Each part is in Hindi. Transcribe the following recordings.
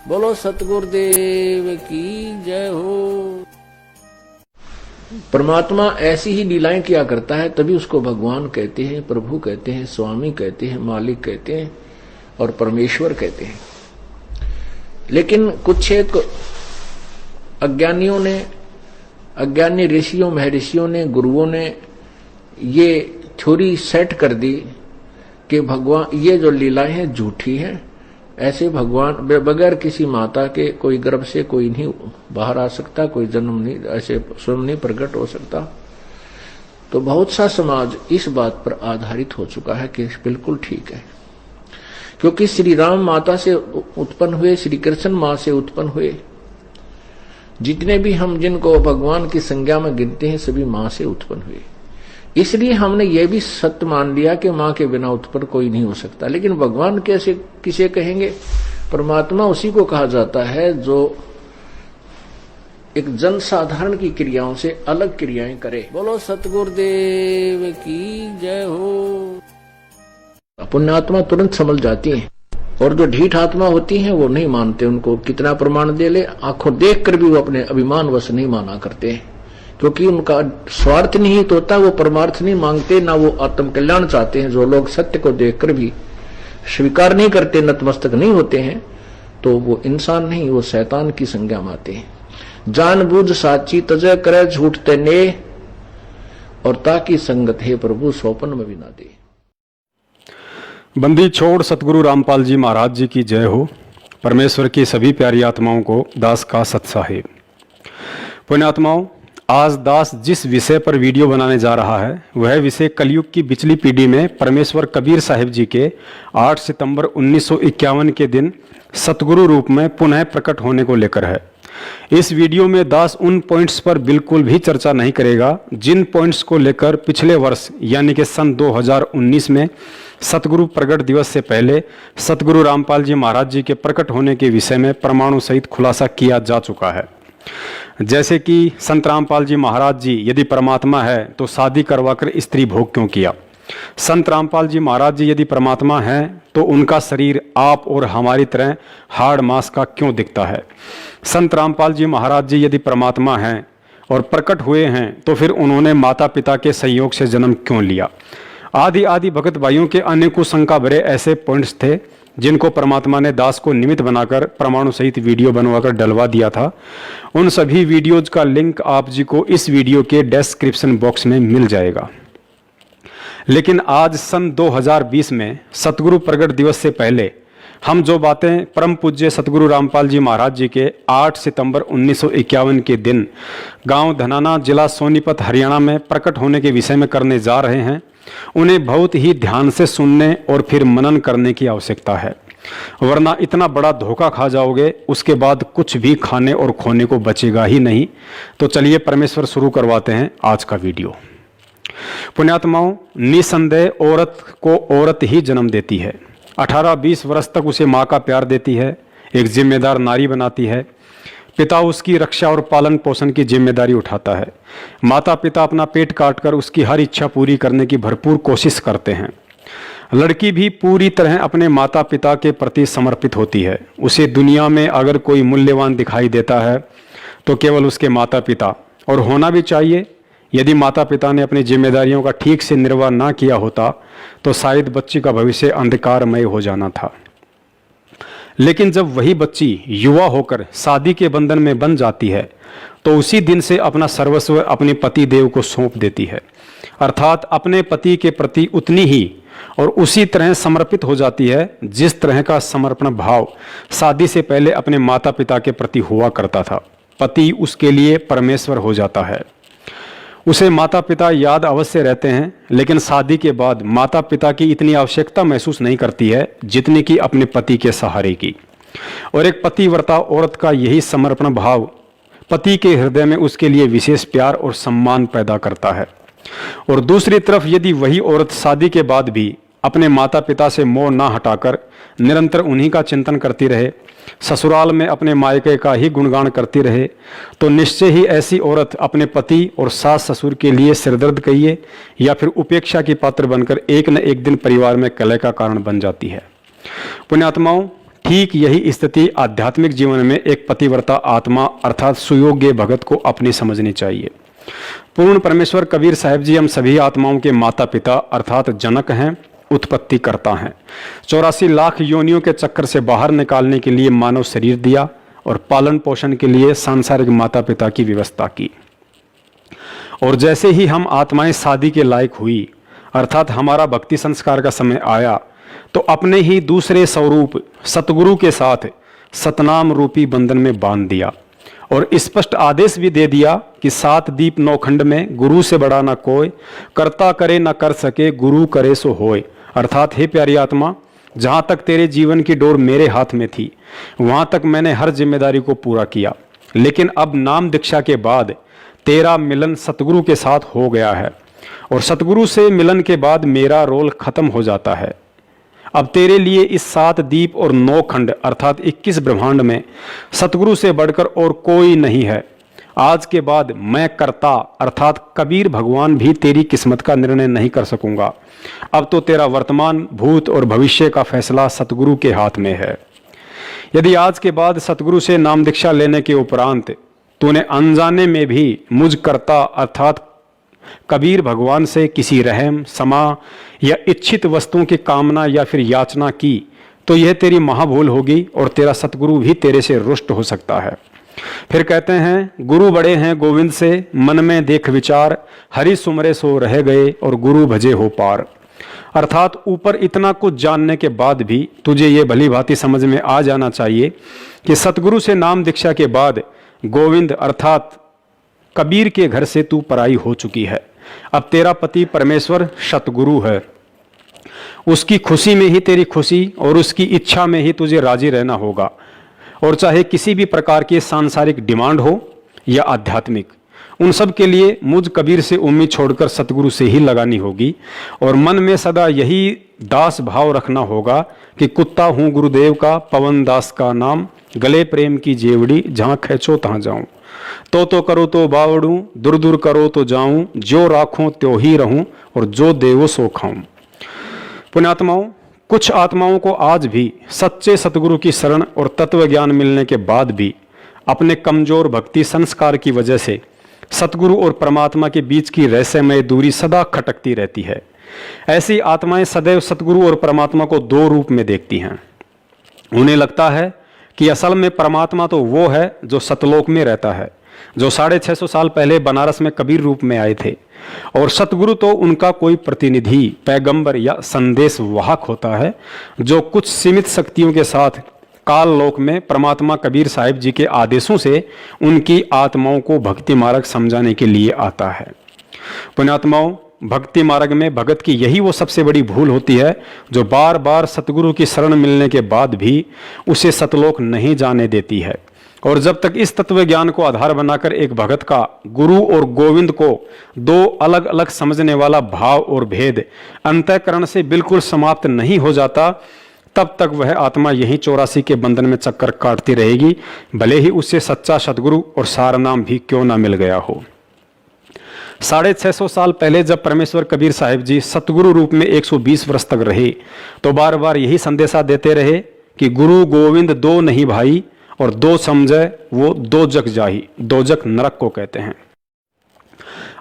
बोलो सतगुरुदेव की जय हो। परमात्मा ऐसी ही लीलाएं किया करता है, तभी उसको भगवान कहते हैं, प्रभु कहते हैं, स्वामी कहते हैं, मालिक कहते हैं और परमेश्वर कहते हैं। लेकिन कुछ एक अज्ञानियों ने, अज्ञानी ऋषियों महर्षियों ने, गुरुओं ने ये थ्योरी सेट कर दी कि भगवान ये जो लीलाएं हैं झूठी हैं। ऐसे भगवान बगैर किसी माता के कोई गर्भ से कोई नहीं बाहर आ सकता, कोई जन्म नहीं, ऐसे स्वयं नहीं प्रकट हो सकता। तो बहुत सा समाज इस बात पर आधारित हो चुका है कि बिल्कुल ठीक है, क्योंकि श्री राम माता से उत्पन्न हुए, श्री कृष्ण मां से उत्पन्न हुए। जितने भी हम जिनको भगवान की संज्ञा में गिनते हैं सभी मां से उत्पन्न हुए। इसलिए हमने ये भी सत्य मान लिया कि मां के बिना उत्पन्न कोई नहीं हो सकता। लेकिन भगवान कैसे किसे कहेंगे? परमात्मा उसी को कहा जाता है जो एक जन साधारण की क्रियाओं से अलग क्रियाएं करे। बोलो सतगुरुदेव की जय हो। पुण्यात्मा तुरंत समझ जाती हैं, और जो ढीठ आत्मा होती हैं वो नहीं मानते। उनको कितना प्रमाण दे ले, आंखों देख कर भी वो अपने अभिमान वश नहीं माना करते हैं, क्योंकि उनका स्वार्थ निहित होता, वो परमार्थ नहीं मांगते, ना वो आत्म कल्याण चाहते हैं। जो लोग सत्य को देखकर भी स्वीकार नहीं करते, नतमस्तक नहीं होते हैं, तो वो इंसान नहीं, वो शैतान की संज्ञा में आते हैं। जानबूझ साची तजय करे झूठ तेने, और ताकि संगत है प्रभु स्वपन में भी ना दे। बंदी छोड़ सतगुरु रामपाल जी महाराज जी की जय हो। परमेश्वर की सभी प्यारी आत्माओं को दास का सत्साहेब। पुण्यात्माओं, आज दास जिस विषय पर वीडियो बनाने जा रहा है वह विषय कलयुग की पिछली पीढ़ी में परमेश्वर कबीर साहिब जी के 8 सितंबर 1951 के दिन सतगुरु रूप में पुनः प्रकट होने को लेकर है। इस वीडियो में दास उन पॉइंट्स पर बिल्कुल भी चर्चा नहीं करेगा जिन पॉइंट्स को लेकर पिछले वर्ष यानी कि सन 2019 में सतगुरु प्रकट दिवस से पहले सतगुरु रामपाल जी महाराज जी के प्रकट होने के विषय में प्रमाणों सहित खुलासा किया जा चुका है। जैसे कि संत रामपाल जी महाराज जी यदि परमात्मा है तो शादी करवाकर स्त्री भोग क्यों किया? संत रामपाल जी महाराज जी यदि परमात्मा हैं तो उनका शरीर आप और हमारी तरह हाड़ मांस का क्यों दिखता है? संत रामपाल जी महाराज जी यदि परमात्मा हैं और प्रकट हुए हैं तो फिर उन्होंने माता पिता के संयोग से जन्म क्यों लिया? आदि आदि भगत भाइयों के अनेकों शंका भरे ऐसे पॉइंट्स थे जिनको परमात्मा ने दास को निमित्त बनाकर प्रमाणों सहित वीडियो बनवाकर डलवा दिया था। उन सभी वीडियोज का लिंक आप जी को इस वीडियो के डिस्क्रिप्शन बॉक्स में मिल जाएगा। लेकिन आज सन 2020 में सतगुरु प्रकट दिवस से पहले हम जो बातें परम पूज्य सतगुरु रामपाल जी महाराज जी के 8 सितंबर 1951 के दिन गांव धनाना जिला सोनीपत हरियाणा में प्रकट होने के विषय में करने जा रहे हैं, उन्हें बहुत ही ध्यान से सुनने और फिर मनन करने की आवश्यकता है, वरना इतना बड़ा धोखा खा जाओगे उसके बाद कुछ भी खाने और खोने को बचेगा ही नहीं। तो चलिए परमेश्वर शुरू करवाते हैं आज का वीडियो। पुण्यात्माओं, निसंदेह औरत को औरत ही जन्म देती है। 18-20 वर्ष तक उसे माँ का प्यार देती है, एक जिम्मेदार नारी बनाती है। पिता उसकी रक्षा और पालन पोषण की जिम्मेदारी उठाता है। माता पिता अपना पेट काटकर उसकी हर इच्छा पूरी करने की भरपूर कोशिश करते हैं। लड़की भी पूरी तरह अपने माता पिता के प्रति समर्पित होती है। उसे दुनिया में अगर कोई मूल्यवान दिखाई देता है तो केवल उसके माता पिता, और होना भी चाहिए। यदि माता पिता ने अपनी जिम्मेदारियों का ठीक से निर्वाह ना किया होता तो शायद बच्ची का भविष्य अंधकारमय हो जाना था। लेकिन जब वही बच्ची युवा होकर शादी के बंधन में बंध जाती है तो उसी दिन से अपना सर्वस्व अपने पति देव को सौंप देती है, अर्थात अपने पति के प्रति उतनी ही और उसी तरह समर्पित हो जाती है जिस तरह का समर्पण भाव शादी से पहले अपने माता पिता के प्रति हुआ करता था। पति उसके लिए परमेश्वर हो जाता है। उसे माता पिता याद अवश्य रहते हैं, लेकिन शादी के बाद माता पिता की इतनी आवश्यकता महसूस नहीं करती है जितनी कि अपने पति के सहारे की। और एक पतिव्रता औरत का यही समर्पण भाव पति के हृदय में उसके लिए विशेष प्यार और सम्मान पैदा करता है। और दूसरी तरफ यदि वही औरत शादी के बाद भी अपने माता पिता से मोह ना हटाकर निरंतर उन्हीं का चिंतन करती रहे, ससुराल में अपने मायके का ही गुणगान करती रहे, तो निश्चय ही ऐसी औरत अपने पति और सास ससुर के लिए सिरदर्द कहिए या फिर उपेक्षा की पात्र बनकर एक न एक दिन परिवार में कलह का कारण बन जाती है। पुण्यात्माओं, ठीक यही स्थिति आध्यात्मिक जीवन में एक पतिव्रता आत्मा अर्थात सुयोग्य भगत को अपनी समझनी चाहिए। पूर्ण परमेश्वर कबीर साहिब जी हम सभी आत्माओं के माता पिता अर्थात जनक हैं, उत्पत्ति करता हैं। 84 लाख योनियों के चक्कर से बाहर निकालने के लिए मानव शरीर दिया और पालन पोषण के लिए सांसारिक माता पिता की व्यवस्था की। और जैसे ही हम आत्माएं शादी के लायक हुई अर्थात हमारा भक्ति संस्कार का समय आया तो अपने ही दूसरे स्वरूप सतगुरु के साथ सतनाम रूपी बंधन में बांध दिया और स्पष्ट आदेश भी दे दिया कि 7 दीप 9 खंड में गुरु से बड़ा ना कोई, करता करे ना कर सके, गुरु करे सो होए। अर्थात हे प्यारी आत्मा, जहाँ तक तेरे जीवन की डोर मेरे हाथ में थी वहाँ तक मैंने हर जिम्मेदारी को पूरा किया, लेकिन अब नाम दीक्षा के बाद तेरा मिलन सतगुरु के साथ हो गया है और सतगुरु से मिलन के बाद मेरा रोल खत्म हो जाता है। अब तेरे लिए इस 7 दीप और 9 खंड अर्थात 21 ब्रह्मांड में सतगुरु से बढ़कर और कोई नहीं है। आज के बाद मैं कर्ता अर्थात कबीर भगवान भी तेरी किस्मत का निर्णय नहीं कर सकूंगा। अब तो तेरा वर्तमान, भूत और भविष्य का फैसला सतगुरु के हाथ में है। यदि आज के बाद सतगुरु से नाम दीक्षा लेने के उपरांत तूने अनजाने में भी मुझ कर्ता अर्थात कबीर भगवान से किसी रहम, समा या इच्छित वस्तुओं की कामना या फिर याचना की तो यह तेरी महाभूल होगी और तेरा सतगुरु भी तेरे से रुष्ट हो सकता है। फिर कहते हैं, गुरु बड़े हैं गोविंद से, मन में देख विचार, हरि सुमरे सो रह गए और गुरु भजे हो पार। अर्थात ऊपर इतना कुछ जानने के बाद भी तुझे ये भली भांति समझ में आ जाना चाहिए कि सतगुरु से नाम दीक्षा के बाद गोविंद अर्थात कबीर के घर से तू पराई हो चुकी है। अब तेरा पति परमेश्वर सतगुरु है, उसकी खुशी में ही तेरी खुशी और उसकी इच्छा में ही तुझे राजी रहना होगा। और चाहे किसी भी प्रकार की सांसारिक डिमांड हो या आध्यात्मिक, उन सब के लिए मुझ कबीर से उम्मीद छोड़कर सतगुरु से ही लगानी होगी और मन में सदा यही दास भाव रखना होगा कि कुत्ता हूँ गुरुदेव का, पवन दास का नाम, गले प्रेम की जेवड़ी, जहाँ खींचो तहाँ जाऊं, तो करो तो बावड़ूं, दूर दूर करो तो जाऊं, जो राखूं त्यों ही रहूं और जो देवो सो खाऊं। पुण्यात्माओं, कुछ आत्माओं को आज भी सच्चे सतगुरु की शरण और तत्व ज्ञान मिलने के बाद भी अपने कमजोर भक्ति संस्कार की वजह से सतगुरु और परमात्मा के बीच की रहस्यमय दूरी सदा खटकती रहती है। ऐसी आत्माएं सदैव सतगुरु और परमात्मा को 2 रूप में देखती हैं। उन्हें लगता है कि असल में परमात्मा तो वो है जो सतलोक में रहता है, जो 650 साल पहले बनारस में कबीर रूप में आए थे, और सतगुरु तो उनका कोई प्रतिनिधि, पैगंबर या संदेश वाहक होता है जो कुछ सीमित शक्तियों के साथ काल लोक में परमात्मा कबीर साहिब जी के आदेशों से उनकी आत्माओं को भक्ति मार्ग समझाने के लिए आता है। पुण्यात्माओं, भक्ति मार्ग में भगत की यही वो सबसे बड़ी भूल होती है जो बार बार सतगुरु की शरण मिलने के बाद भी उसे सतलोक नहीं जाने देती है। और जब तक इस तत्व ज्ञान को आधार बनाकर एक भगत का गुरु और गोविंद को 2 अलग अलग समझने वाला भाव और भेद अंतःकरण से बिल्कुल समाप्त नहीं हो जाता, तब तक वह आत्मा यही 84 के बंधन में चक्कर काटती रहेगी, भले ही उससे सच्चा सतगुरु और सारनाम भी क्यों ना मिल गया हो। 650 साल पहले जब परमेश्वर कबीर साहिब जी सतगुरु रूप में 120 वर्ष तक रहे तो बार बार यही संदेशा देते रहे कि गुरु गोविंद 2 नहीं भाई, और 2 समझे वो 2 जग जाही, 2 जग नरक को कहते हैं।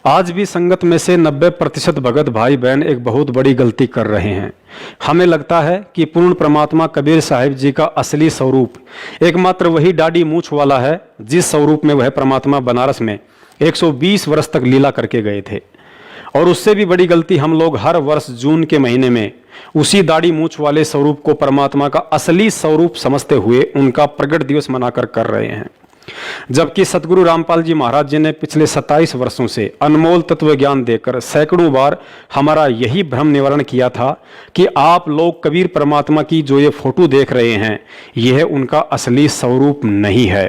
आज भी संगत में से 90% भगत भाई बहन एक बहुत बड़ी गलती कर रहे हैं। हमें लगता है कि पूर्ण परमात्मा कबीर साहिब जी का असली स्वरूप एकमात्र वही दाढ़ी मूछ वाला है जिस स्वरूप में वह परमात्मा बनारस में 120 वर्ष तक लीला करके गए थे। और उससे भी बड़ी गलती हम लोग हर वर्ष जून के महीने में उसी दाढ़ी मूछ वाले स्वरूप को परमात्मा का असली स्वरूप समझते हुए उनका प्रगट दिवस मनाकर कर रहे हैं। जबकि सतगुरु रामपाल जी महाराज जी ने पिछले 27 वर्षों से अनमोल तत्व ज्ञान देकर सैकड़ों बार हमारा यही भ्रम निवारण किया था कि आप लोग कबीर परमात्मा की जो ये फोटो देख रहे हैं यह उनका असली स्वरूप नहीं है।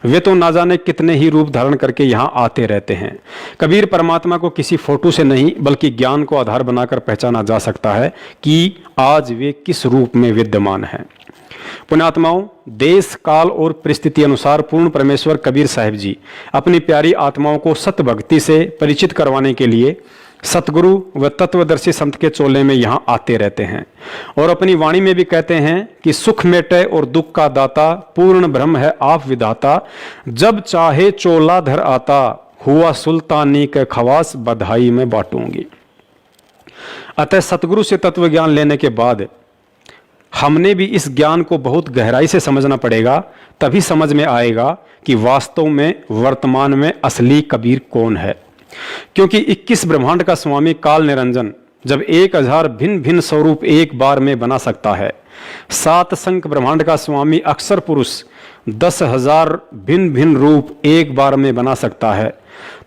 वे तो ना जाने कितने ही रूप धारण करके यहाँ आते रहते हैं। कबीर परमात्मा को किसी फोटो से नहीं बल्कि ज्ञान को आधार बनाकर पहचाना जा सकता है कि आज वे किस रूप में विद्यमान हैं। पुण्यात्माओं, देश काल और परिस्थिति अनुसार पूर्ण परमेश्वर कबीर साहिब जी अपनी प्यारी आत्माओं को सत भक्ति से परिचित करवाने के लिए सतगुरु व तत्वदर्शी संत के चोले में यहाँ आते रहते हैं और अपनी वाणी में भी कहते हैं कि सुख मेटे और दुख का दाता, पूर्ण ब्रह्म है आप विधाता, जब चाहे चोला धर आता, हुआ सुल्तानी के खवास बधाई में बांटूंगी। अतः सतगुरु से तत्व ज्ञान लेने के बाद हमने भी इस ज्ञान को बहुत गहराई से समझना पड़ेगा, तभी समझ में आएगा कि वास्तव में वर्तमान में असली कबीर कौन है। क्योंकि 21 ब्रह्मांड का स्वामी काल निरंजन जब 1000 भिन्न भिन्न स्वरूप एक बार में बना सकता है, 7 संख्य ब्रह्मांड का स्वामी अक्षर पुरुष 10,000 भिन्न भिन्न रूप एक बार में बना सकता है,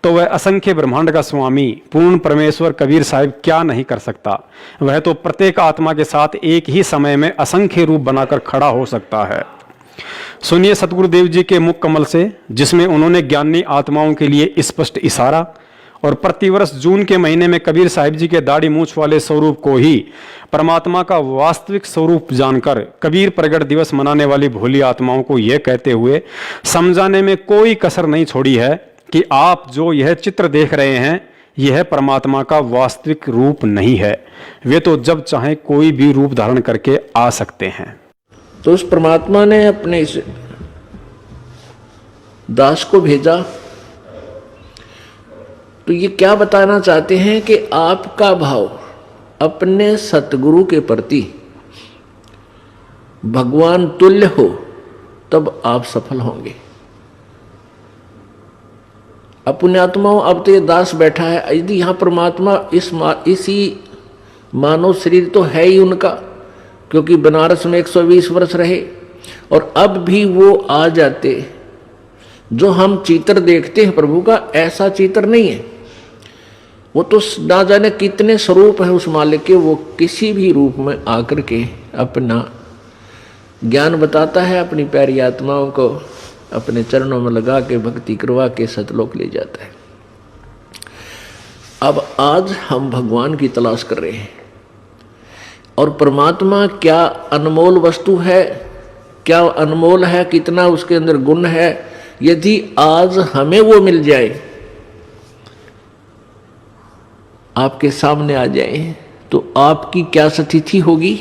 तो वह असंख्य ब्रह्मांड का स्वामी पूर्ण परमेश्वर कबीर साहिब क्या नहीं कर सकता। वह तो प्रत्येक आत्मा के साथ एक ही समय में असंख्य रूप बनाकर खड़ा हो सकता है। सुनिए सतगुरुदेव जी के मुख कमल से, जिसमें उन्होंने ज्ञानी आत्माओं के लिए स्पष्ट इशारा और प्रतिवर्ष जून के महीने में कबीर साहिब जी के दाढ़ी मूंछ वाले स्वरूप को ही परमात्मा का वास्तविक स्वरूप जानकर कबीर प्रगट दिवस मनाने वाली भोली आत्माओं को यह कहते हुए समझाने में कोई कसर नहीं छोड़ी है कि आप जो यह चित्र देख रहे हैं, यह परमात्मा का वास्तविक रूप नहीं है। वे तो जब चाहे कोई भी रूप धारण करके आ सकते हैं। तो उस परमात्मा ने अपने इस दास को भेजा, तो ये क्या बताना चाहते हैं कि आपका भाव अपने सतगुरु के प्रति भगवान तुल्य हो, तब आप सफल होंगे। अब पुण्यात्माओं, अब तो ये दास बैठा है, यदि यहाँ परमात्मा इसी मानव शरीर तो है ही उनका, क्योंकि बनारस में 120 वर्ष रहे, और अब भी वो आ जाते। जो हम चित्र देखते हैं प्रभु का, ऐसा चित्र नहीं है। वो तो ना जाने कितने स्वरूप है उस मालिक के, वो किसी भी रूप में आकर के अपना ज्ञान बताता है, अपनी प्यारी आत्माओं को अपने चरणों में लगा के भक्ति करवा के सतलोक ले जाता है। अब आज हम भगवान की तलाश कर रहे हैं, और परमात्मा क्या अनमोल वस्तु है, क्या अनमोल है, कितना उसके अंदर गुण है। यदि आज हमें वो मिल जाए, आपके सामने आ जाए, तो आपकी क्या स्थिति होगी।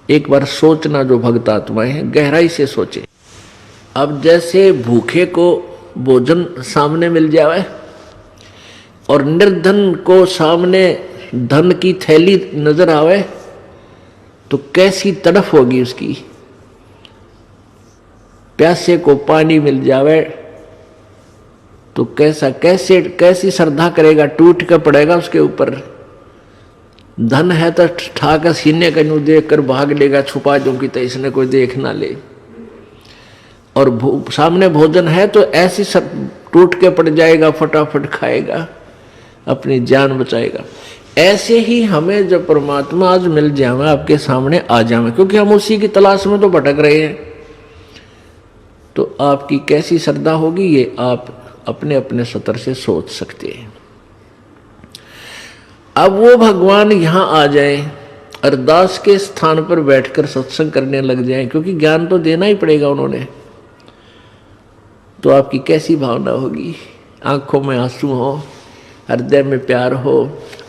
एक बार सोचना, जो भक्त आत्माएं हैं गहराई से सोचे। अब जैसे भूखे को भोजन सामने मिल जाए और निर्धन को सामने धन की थैली नजर आवे, तो कैसी तड़फ होगी उसकी। प्यासे को पानी मिल जावे तो कैसी श्रद्धा करेगा, टूट कर पड़ेगा उसके ऊपर। धन है तो ठाकर सीने का न्यू देख कर भाग लेगा, छुपा दूंगी तो इसने कोई देख ना ले। और सामने भोजन है तो ऐसी सब टूट के पड़ जाएगा, फटाफट खाएगा, अपनी जान बचाएगा। ऐसे ही हमें जब परमात्मा आज मिल जाए, आपके सामने आ जाए, क्योंकि हम उसी की तलाश में तो भटक रहे हैं, तो आपकी कैसी श्रद्धा होगी, ये आप अपने अपने सतर से सोच सकते हैं। अब वो भगवान यहां आ जाए, अरदास के स्थान पर बैठकर सत्संग करने लग जाए, क्योंकि ज्ञान तो देना ही पड़ेगा उन्होंने, तो आपकी कैसी भावना होगी। आंखों में आंसू हो, हृदय में प्यार हो,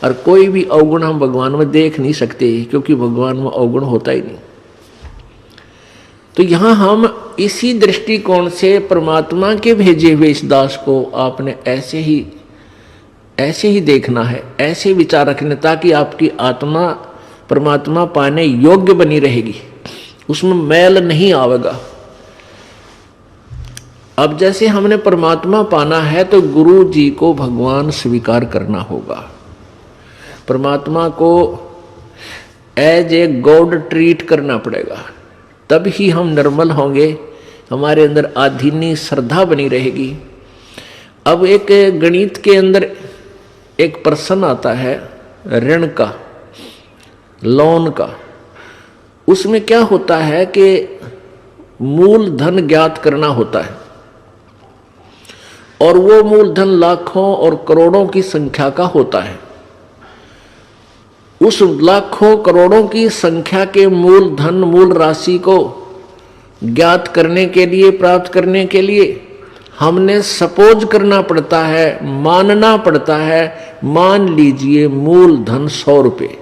और कोई भी अवगुण हम भगवान में देख नहीं सकते, क्योंकि भगवान में अवगुण होता ही नहीं। तो यहां हम इसी दृष्टिकोण से परमात्मा के भेजे हुए इस दास को आपने ऐसे ही देखना है, ऐसे विचार रखने, ताकि आपकी आत्मा परमात्मा पाने योग्य बनी रहेगी, उसमें मैल नहीं आवेगा। अब जैसे हमने परमात्मा पाना है, तो गुरु जी को भगवान स्वीकार करना होगा। परमात्मा को एज ए गॉड ट्रीट करना पड़ेगा, तब ही हम निर्मल होंगे, हमारे अंदर आधीनी श्रद्धा बनी रहेगी। अब एक गणित के अंदर एक प्रश्न आता है ऋण का, लोन का। उसमें क्या होता है कि मूल धन ज्ञात करना होता है, और वो मूलधन लाखों और करोड़ों की संख्या का होता है। उस लाखों करोड़ों की संख्या के मूल राशि को ज्ञात करने के लिए, प्राप्त करने के लिए हमने सपोज करना पड़ता है, मानना पड़ता है। मान लीजिए मूलधन 100 रुपये,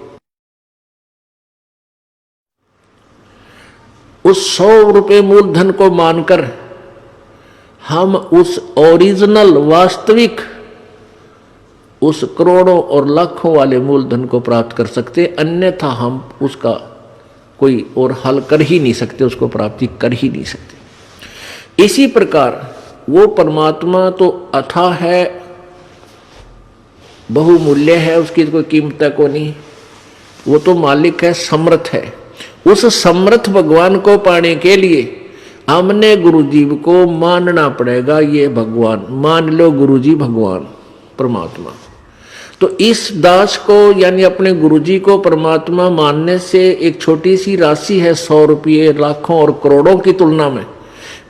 उस 100 रुपये मूलधन को मानकर हम उस ओरिजिनल वास्तविक उस करोड़ों और लाखों वाले मूलधन को प्राप्त कर सकते, अन्यथा हम उसका कोई और हल कर ही नहीं सकते, उसको प्राप्ति कर ही नहीं सकते। इसी प्रकार वो परमात्मा तो अथाह है, बहुमूल्य है, उसकी कोई कीमत को नहीं, वो तो मालिक है, समर्थ है। उस समर्थ भगवान को पाने के लिए हमने गुरुजी को मानना पड़ेगा। ये भगवान मान लो, गुरुजी भगवान परमात्मा। तो इस दास को यानी अपने गुरुजी को परमात्मा मानने से एक छोटी सी राशि है 100 रुपये लाखों और करोड़ों की तुलना में,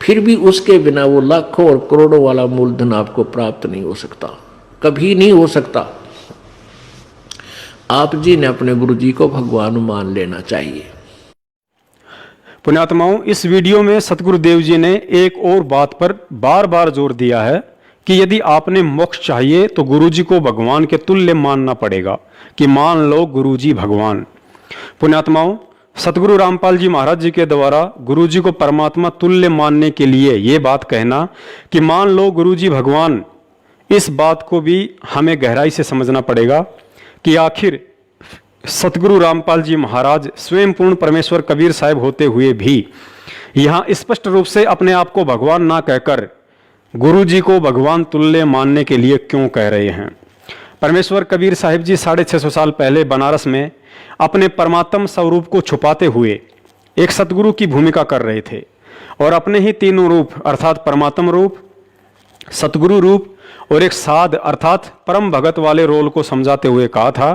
फिर भी उसके बिना वो लाखों और करोड़ों वाला मूलधन आपको प्राप्त नहीं हो सकता, कभी नहीं हो सकता। आप जी ने अपने गुरुजी को भगवान मान लेना चाहिए। पुण्यात्माओं, इस वीडियो में सतगुरुदेव जी ने एक और बात पर बार बार जोर दिया है कि यदि आपने मोक्ष चाहिए तो गुरुजी को भगवान के तुल्य मानना पड़ेगा, कि मान लो गुरुजी भगवान। पुण्यात्माओं, सतगुरु रामपाल जी महाराज जी के द्वारा गुरुजी को परमात्मा तुल्य मानने के लिए ये बात कहना कि मान लो गुरुजी भगवान, इस बात को भी हमें गहराई से समझना पड़ेगा कि आखिर सतगुरु रामपाल जी महाराज स्वयं पूर्ण परमेश्वर कबीर साहिब होते हुए भी यहाँ स्पष्ट रूप से अपने आप को भगवान ना कहकर गुरु जी को भगवान तुल्य मानने के लिए क्यों कह रहे हैं। परमेश्वर कबीर साहिब जी 650 साल पहले बनारस में अपने परमात्म स्वरूप को छुपाते हुए एक सतगुरु की भूमिका कर रहे थे और अपने ही तीनों रूप अर्थात परमात्म रूप, सतगुरु रूप और एक साध अर्थात परम भगत वाले रोल को समझाते हुए कहा था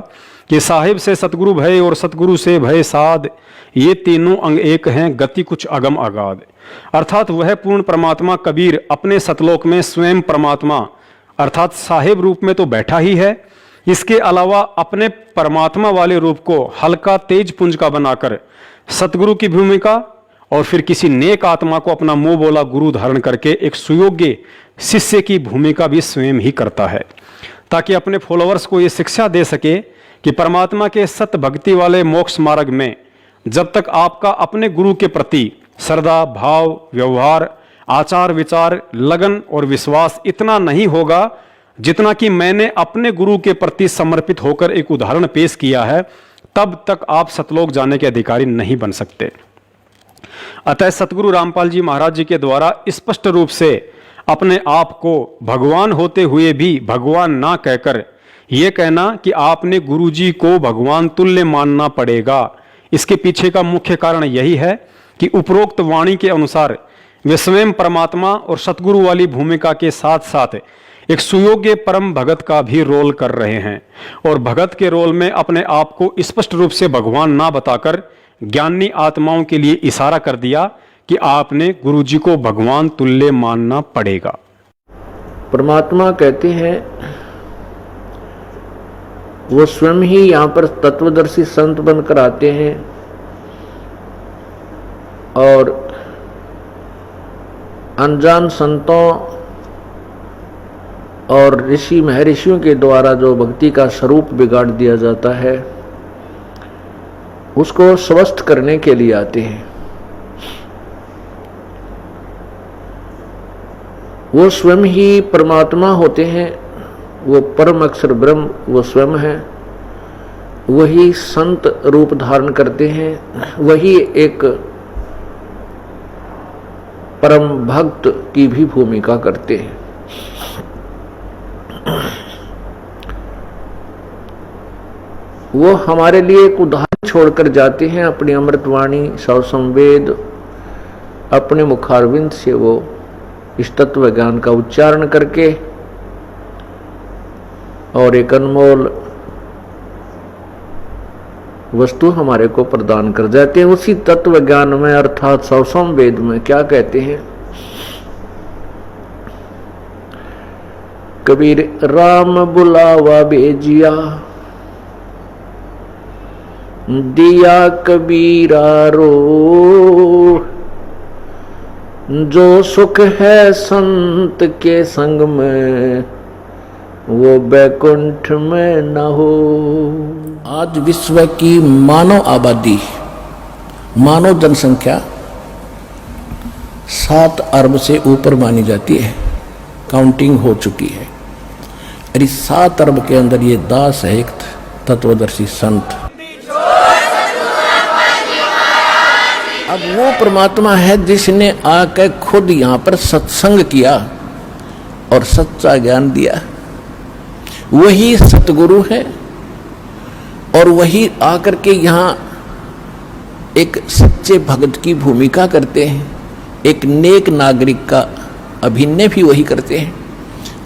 कि साहिब से सतगुरु भय और सतगुरु से भय साध, ये तीनों अंग एक हैं, गति कुछ अगम अगाध। अर्थात वह पूर्ण परमात्मा कबीर अपने सतलोक में स्वयं परमात्मा अर्थात साहिब रूप में तो बैठा ही है, इसके अलावा अपने परमात्मा वाले रूप को हल्का तेज पुंज का बनाकर सतगुरु की भूमिका और फिर किसी नेक आत्मा को अपना मुंह बोला गुरु धारण करके एक सुयोग्य शिष्य की भूमिका भी स्वयं ही करता है, ताकि अपने फॉलोअर्स को ये शिक्षा दे सके कि परमात्मा के सत भक्ति वाले मोक्ष मार्ग में जब तक आपका अपने गुरु के प्रति श्रद्धा, भाव, व्यवहार, आचार विचार, लगन और विश्वास इतना नहीं होगा जितना कि मैंने अपने गुरु के प्रति समर्पित होकर एक उदाहरण पेश किया है, तब तक आप सतलोक जाने के अधिकारी नहीं बन सकते। अतः सतगुरु रामपाल जी महाराज जी के द्वारा स्पष्ट रूप से अपने आप को भगवान होते हुए भी भगवान ना कहकर यह कहना कि आपने गुरुजी को भगवान तुल्य मानना पड़ेगा, इसके पीछे का मुख्य कारण यही है कि उपरोक्त वाणी के अनुसार वे स्वयं परमात्मा और सतगुरु वाली भूमिका के साथ साथ एक सुयोग्य परम भगत का भी रोल कर रहे हैं और भगत के रोल में अपने आप को स्पष्ट रूप से भगवान ना बताकर ज्ञानी आत्माओं के लिए इशारा कर दिया कि आपने गुरुजी को भगवान तुल्य मानना पड़ेगा। परमात्मा कहते हैं वो स्वयं ही यहाँ पर तत्वदर्शी संत बनकर आते हैं और अनजान संतों और ऋषि महर्षियों के द्वारा जो भक्ति का स्वरूप बिगाड़ दिया जाता है उसको स्वस्थ करने के लिए आते हैं। वो स्वयं ही परमात्मा होते हैं, वो परम अक्षर ब्रह्म वो स्वयं है, वही संत रूप धारण करते हैं, वही एक परम भक्त की भी भूमिका करते हैं। वो हमारे लिए एक उदाहरण छोड़कर जाते हैं, अपनी अमृतवाणी सौ संवेद अपने मुखारविंद से वो इस तत्व ज्ञान का उच्चारण करके और एक अनमोल वस्तु हमारे को प्रदान कर जाते हैं। उसी तत्व ज्ञान में अर्थात सौ संवेद में क्या कहते हैं, कबीर राम बुलावा भेजिया दिया कबीरा रो, जो सुख है संत के संग में वो बैकुंठ में न हो। आज विश्व की मानव आबादी, मानव जनसंख्या 7 अरब से ऊपर मानी जाती है, काउंटिंग हो चुकी है। और इस 7 अरब के अंदर ये दास है एक तत्वदर्शी संत। अब वो परमात्मा है जिसने आकर खुद यहाँ पर सत्संग किया और सच्चा ज्ञान दिया। वही सतगुरु है और वही आकर के यहाँ एक सच्चे भक्त की भूमिका करते हैं, एक नेक नागरिक का अभिनय भी वही करते हैं।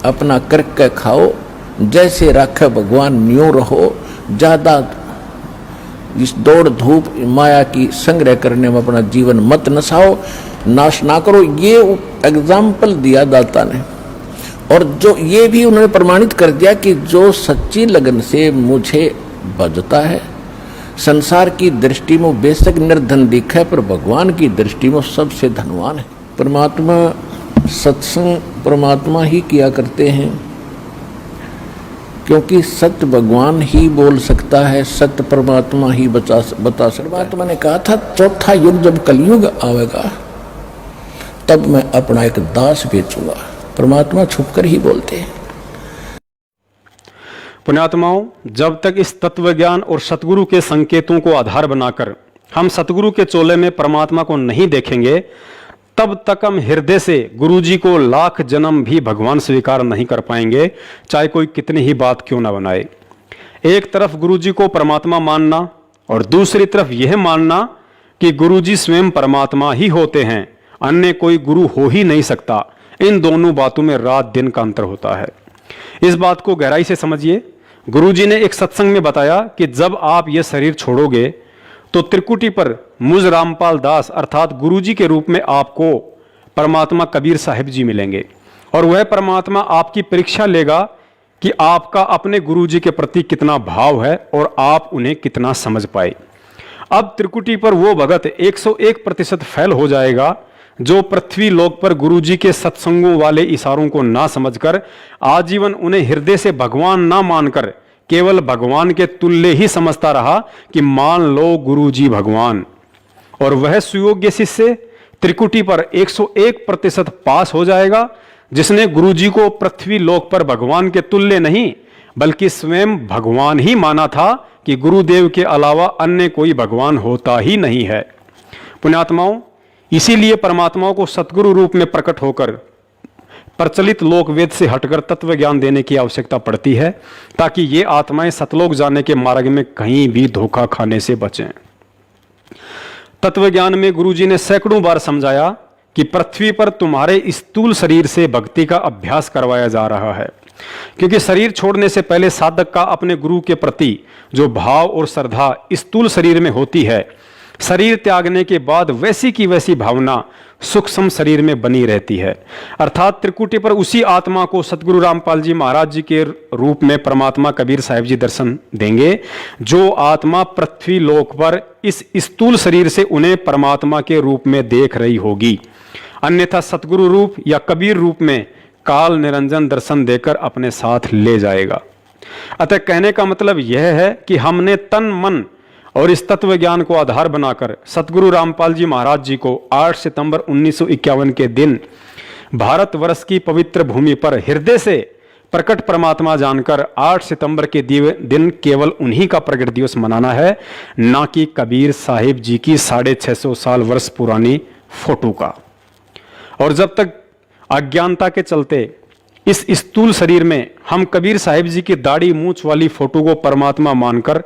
अपना करके खाओ, जैसे रखे भगवान न्यू रहो, ज्यादा इस दौड़ धूप माया की संग्रह करने में अपना जीवन मत नसाओ, नाश ना करो। ये एग्जाम्पल दिया दाता ने, और जो ये भी उन्होंने प्रमाणित कर दिया कि जो सच्ची लगन से मुझे भजता है, संसार की दृष्टि में बेशक निर्धन दिखा है, पर भगवान की दृष्टि में सबसे धनवान है। परमात्मा सत्संग परमात्मा ही किया करते हैं, क्योंकि सत्य भगवान ही बोल सकता है, सत्य परमात्मा ही बता सकता। परमात्मा ने कहा था चौथा युग जब कलयुग आवेगा तब मैं अपना एक दास बेचूंगा। परमात्मा छुपकर ही बोलते हैं। पुण्यात्माओं, जब तक इस तत्व ज्ञान और सतगुरु के संकेतों को आधार बनाकर हम सतगुरु के चोले में परमात्मा को नहीं देखेंगे, तब तक हम हृदय से गुरुजी को लाख जन्म भी भगवान स्वीकार नहीं कर पाएंगे, चाहे कोई कितनी ही बात क्यों ना बनाए। एक तरफ गुरुजी को परमात्मा मानना और दूसरी तरफ यह मानना कि गुरुजी स्वयं परमात्मा ही होते हैं, अन्य कोई गुरु हो ही नहीं सकता, इन दोनों बातों में रात दिन का अंतर होता है। इस बात को गहराई से समझिए। गुरुजी ने एक सत्संग में बताया कि जब आप यह शरीर छोड़ोगे तो त्रिकुटी पर मुझ रामपाल दास अर्थात गुरुजी के रूप में आपको परमात्मा कबीर साहिब जी मिलेंगे, और वह परमात्मा आपकी परीक्षा लेगा कि आपका अपने गुरुजी के प्रति कितना भाव है और आप उन्हें कितना समझ पाए। अब त्रिकुटी पर वो भगत 101% फेल हो जाएगा जो पृथ्वी लोक पर गुरुजी के सत्संगों वाले इशारों को ना समझकर आजीवन उन्हें हृदय से भगवान ना मानकर केवल भगवान के तुल्य ही समझता रहा कि मान लो गुरुजी भगवान। और वह सुयोग्य शिष्य त्रिकुटी पर 101% पास हो जाएगा जिसने गुरुजी को पृथ्वी लोक पर भगवान के तुल्य नहीं बल्कि स्वयं भगवान ही माना था कि गुरुदेव के अलावा अन्य कोई भगवान होता ही नहीं है। पुण्यात्माओं, इसीलिए परमात्माओं को सतगुरु रूप में प्रकट होकर प्रचलित लोक वेद से हटकर तत्व ज्ञान देने की आवश्यकता पड़ती है, ताकि ये आत्माएं सतलोक जाने के मार्ग में कहीं भी धोखा खाने से बचें। तत्व ज्ञान में गुरुजी ने सैकड़ों बार समझाया कि पृथ्वी पर तुम्हारे स्थूल शरीर से भक्ति का अभ्यास करवाया जा रहा है, क्योंकि शरीर छोड़ने से पहले साधक का अपने गुरु के प्रति जो भाव और श्रद्धा स्थूल शरीर में होती है, शरीर त्यागने के बाद वैसी की वैसी भावना सूक्ष्म शरीर में बनी रहती है। अर्थात त्रिकुटी पर उसी आत्मा को सतगुरु रामपाल जी महाराज जी के रूप में परमात्मा कबीर साहिब जी दर्शन देंगे, जो आत्मा पृथ्वी लोक पर इस स्थूल शरीर से उन्हें परमात्मा के रूप में देख रही होगी। अन्यथा सतगुरु रूप या कबीर रूप में काल निरंजन दर्शन देकर अपने साथ ले जाएगा। अतः कहने का मतलब यह है कि हमने तन मन और इस तत्व ज्ञान को आधार बनाकर सतगुरु रामपाल जी महाराज जी को 8 सितंबर 1951 के दिन भारतवर्ष की पवित्र भूमि पर हृदय से प्रकट परमात्मा जानकर 8 सितंबर के दिन केवल उन्हीं का प्रकट दिवस मनाना है, ना कि कबीर साहिब जी की 650 साल वर्ष पुरानी फोटो का। और जब तक अज्ञानता के चलते इस स्थूल शरीर में हम कबीर साहिब जी की दाढ़ी मूंछ वाली फोटो को परमात्मा मानकर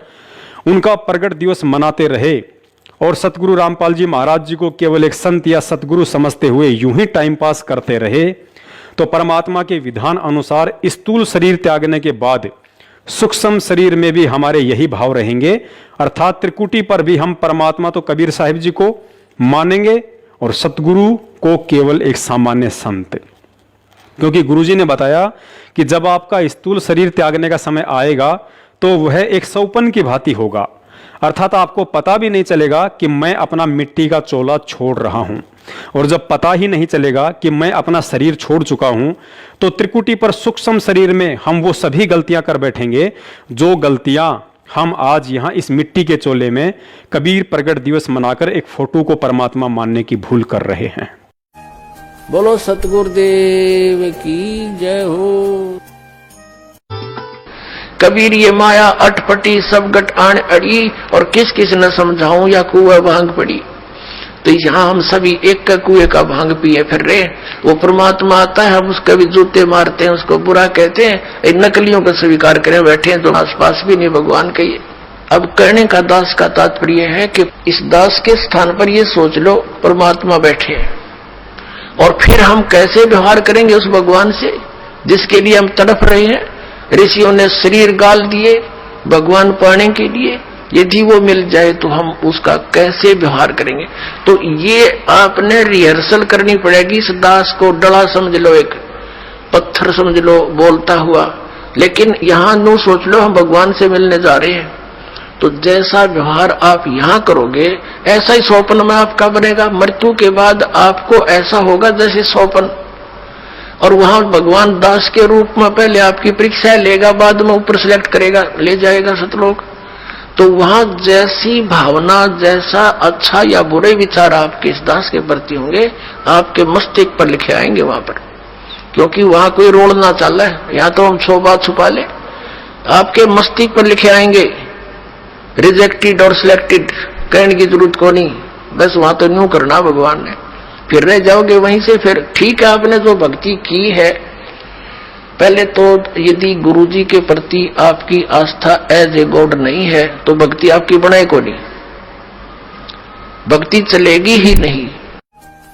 उनका प्रगट दिवस मनाते रहे और सतगुरु रामपाल जी महाराज जी को केवल एक संत या सतगुरु समझते हुए यूं ही टाइम पास करते रहे, तो परमात्मा के विधान अनुसार स्थूल शरीर त्यागने के बाद सूक्ष्म शरीर में भी हमारे यही भाव रहेंगे। अर्थात त्रिकुटी पर भी हम परमात्मा तो कबीर साहिब जी को मानेंगे और सतगुरु को केवल एक सामान्य संत, क्योंकि गुरुजी ने बताया कि जब आपका स्थूल शरीर त्यागने का समय आएगा तो वह एक सौपन की भांति होगा। अर्थात आपको पता भी नहीं चलेगा कि मैं अपना मिट्टी का चोला छोड़ रहा हूं। और जब पता ही नहीं चलेगा कि मैं अपना शरीर छोड़ चुका हूं, तो त्रिकुटी पर सूक्ष्म शरीर में हम वो सभी गलतियां कर बैठेंगे जो गलतियां हम आज यहां इस मिट्टी के चोले में कबीर प्रगट दिवस मनाकर एक फोटो को परमात्मा मानने की भूल कर रहे हैं। बोलो सतगुरुदेव की जय हो। कबीर ये माया अटपटी सब गट आण अड़ी, और किस किस न समझाऊं या कुआ भांग पड़ी। तो यहाँ हम सभी एक का कुएं का भांग पिए फिर रहे। वो परमात्मा आता है, हम उसके भी जूते मारते हैं, उसको बुरा कहते हैं, इन नकलियों को स्वीकार करें बैठे हैं जो आसपास भी नहीं भगवान के। ये अब कहने का दास का तात्पर्य है कि इस दास के स्थान पर ये सोच लो परमात्मा बैठे हैं, और फिर हम कैसे व्यवहार करेंगे उस भगवान से जिसके लिए हम तड़प रहे हैं। ऋषियों ने शरीर गाल दिए भगवान पाने के लिए, यदि वो मिल जाए तो हम उसका कैसे व्यवहार करेंगे। तो ये आपने रिहर्सल करनी पड़ेगी। इस दास को डला समझ लो, एक पत्थर समझ लो बोलता हुआ, लेकिन यहां नो सोच लो हम भगवान से मिलने जा रहे हैं। तो जैसा व्यवहार आप यहां करोगे ऐसा ही स्वप्न में आपका बनेगा। मृत्यु के बाद आपको ऐसा होगा जैसे स्वप्न, और वहां भगवान दास के रूप में पहले आपकी परीक्षा लेगा, बाद में ऊपर सिलेक्ट करेगा, ले जाएगा सतलोक। तो वहां जैसी भावना, जैसा अच्छा या बुरे विचार आपके इस दास के प्रति होंगे, आपके मस्तिष्क पर लिखे आएंगे वहां पर, क्योंकि वहां कोई रोल ना चल रहा है। यहां तो हम 100 बात छुपा ले, आपके मस्तिष्क पर लिखे आएंगे रिजेक्टेड और सिलेक्टेड। कहने की जरूरत को नहीं, बस वहां तो न्यू करना भगवान ने, फिर रह जाओगे वहीं से। फिर ठीक है, आपने जो भक्ति की है पहले, तो यदि गुरुजी के प्रति आपकी आस्था एज ए गॉड नहीं है तो भक्ति आपकी बनाए को नहीं, भक्ति चलेगी ही नहीं।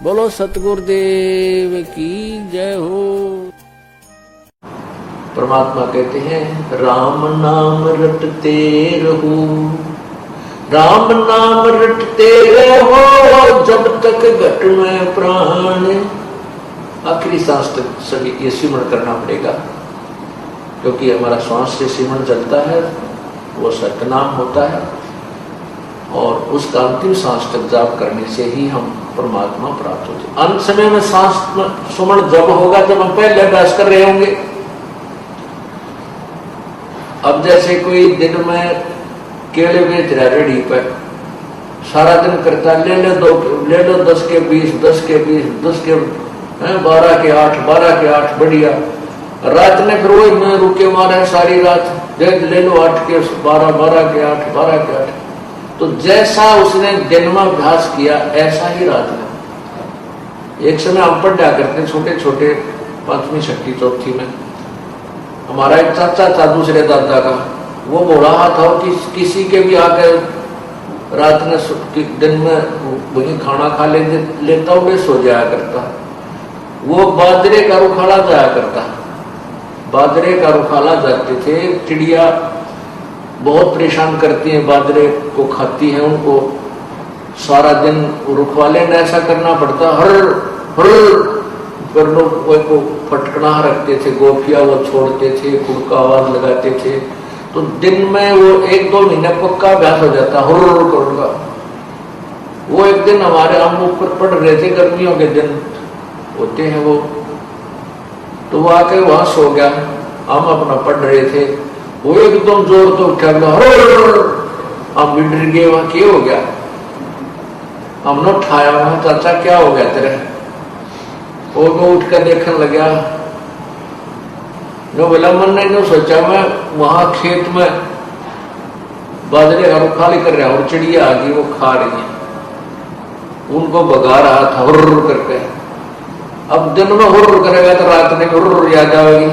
बोलो सतगुरुदेव की जय हो। परमात्मा कहते हैं राम नाम रटते रहो, राम नाम रटते रहो जब तक घट में प्राण। आखिरी सांस तक सभी ये सिमरण करना पड़ेगा, क्योंकि हमारा श्वास से सिमरण चलता है, वो सतनाम होता है, और उसका अंतिम सांस तक जाप करने से ही हम परमात्मा प्राप्त होते हैं। अंत समय में सांस सुमरण जब होगा जब हम पहले अभ्यास कर रहे होंगे। अब जैसे कोई दिन में केले बेच रहा रेडी पर, सारा दिन करता ले लो 10 के 20, 10 के 20, 10 के 12 के 8, 12 के 8 बढ़िया। रात ने फिर वही में रुके मारे सारी रात, ले लो 8 के 12, 12 के 8, 12 के 8। तो जैसा उसने दिन में अभ्यास किया ऐसा ही रात में। एक समय हम पढ़ा करते छोटे छोटे 5वीं 6वीं 4थी में, हमारा एक चाचा था दूसरे दादा का, वो बोल रहा था कि किसी के भी आकर रात में दिन में वही खाना खा लेता हुए सो जाया करता। वो बाजरे का रुखाला जाया करता, बाजरे का रुखाला जाते थे। चिड़िया बहुत परेशान करती हैं, बाजरे को खाती हैं, उनको सारा दिन रुखवाले ने ऐसा करना पड़ता, हर हर लोग को फटकना रखते थे, गोफिया वो छोड़ते थे, खुद का आवाज लगाते थे। तो दिन में वो 1-2 महीने पक्का अभ्यास हो जाता हुर्र का। वो एक दिन हमारे हम ऊपर पढ़ रहे थे, गर्मियों के दिन होते हैं वो, तो वो आके वहां सो गया, हम अपना पढ़ रहे थे, वो एकदम जोर तो उठा, हम भी डर गए, वहां क्या हो गया। हमने उठाया, वहां चाचा क्या हो गया तेरे। वो उठ कर देखने लगा, नो बोला मन ने सोचा मैं वहां खेत में बाजरे का रुखाली कर रहा और चिड़िया आ गई, वो खा रही है, उनको भगा रहा था हुर्र करके। अब दिन में हुर्र करेगा तो रात में हुर्र याद आएगी।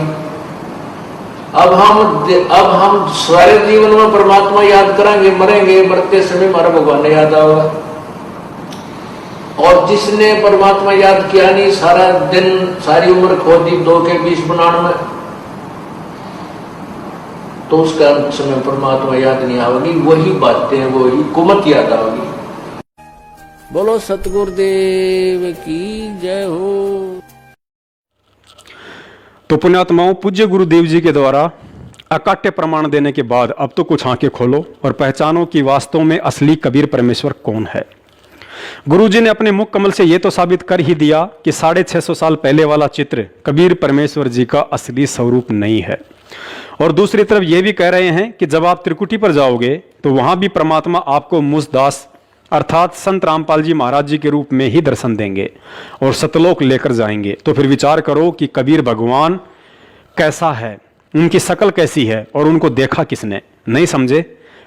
अब हम सारे जीवन में परमात्मा याद करेंगे, मरेंगे, मरते समय हमारा भगवान याद आएगा। और जिसने परमात्मा याद किया नहीं, सारा दिन सारी उम्र खो दी 2 के 20 बनाने में, तो उसका समय परमात्मा याद नहीं आएगी, वही बातें वही कुमत याद आएगी। बोलो सतगुरुदेव की जय हो। तो पुण्यात्माओं, पूज्य गुरुदेव जी के द्वारा अकाट्य प्रमाण देने के बाद अब तो कुछ आंखें खोलो और पहचानो कि वास्तव में असली कबीर परमेश्वर कौन है। गुरुजी ने अपने मुख कमल से यह तो साबित कर ही दिया कि 650 साल पहले वाला चित्र कबीर परमेश्वर जी का असली स्वरूप नहीं है। और दूसरी तरफ यह भी कह रहे हैं कि जब आप त्रिकुटी पर जाओगे तो वहां भी परमात्मा आपको मुझदास अर्थात संत रामपाल जी महाराज जी के रूप में ही दर्शन देंगे और सतलोक लेकर जाएंगे। तो फिर विचार करो कि कबीर भगवान कैसा है, उनकी शकल कैसी है और उनको देखा किसने? नहीं समझे?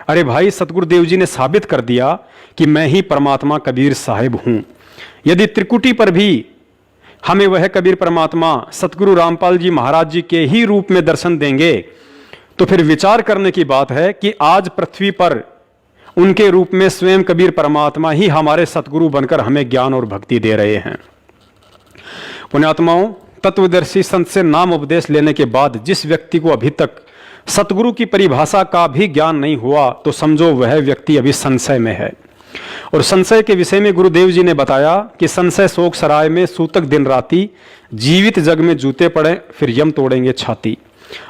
अरे भाई, सतगुरुदेव जी ने साबित कर दिया कि मैं ही परमात्मा कबीर साहिब हूं। यदि त्रिकुटी पर भी हमें वह कबीर परमात्मा सतगुरु रामपाल जी महाराज जी के ही रूप में दर्शन देंगे तो फिर विचार करने की बात है कि आज पृथ्वी पर उनके रूप में स्वयं कबीर परमात्मा ही हमारे सतगुरु बनकर हमें ज्ञान और भक्ति दे रहे हैं। पुण्यात्माओं, तत्वदर्शी संत से नाम उपदेश लेने के बाद जिस व्यक्ति को अभी तक सतगुरु की परिभाषा का भी ज्ञान नहीं हुआ तो समझो वह व्यक्ति अभी संशय में है। और संशय के विषय में गुरुदेव जी ने बताया कि संशय शोक सराय में सूतक दिन राती, जीवित जग में जूते पड़े फिर यम तोड़ेंगे छाती।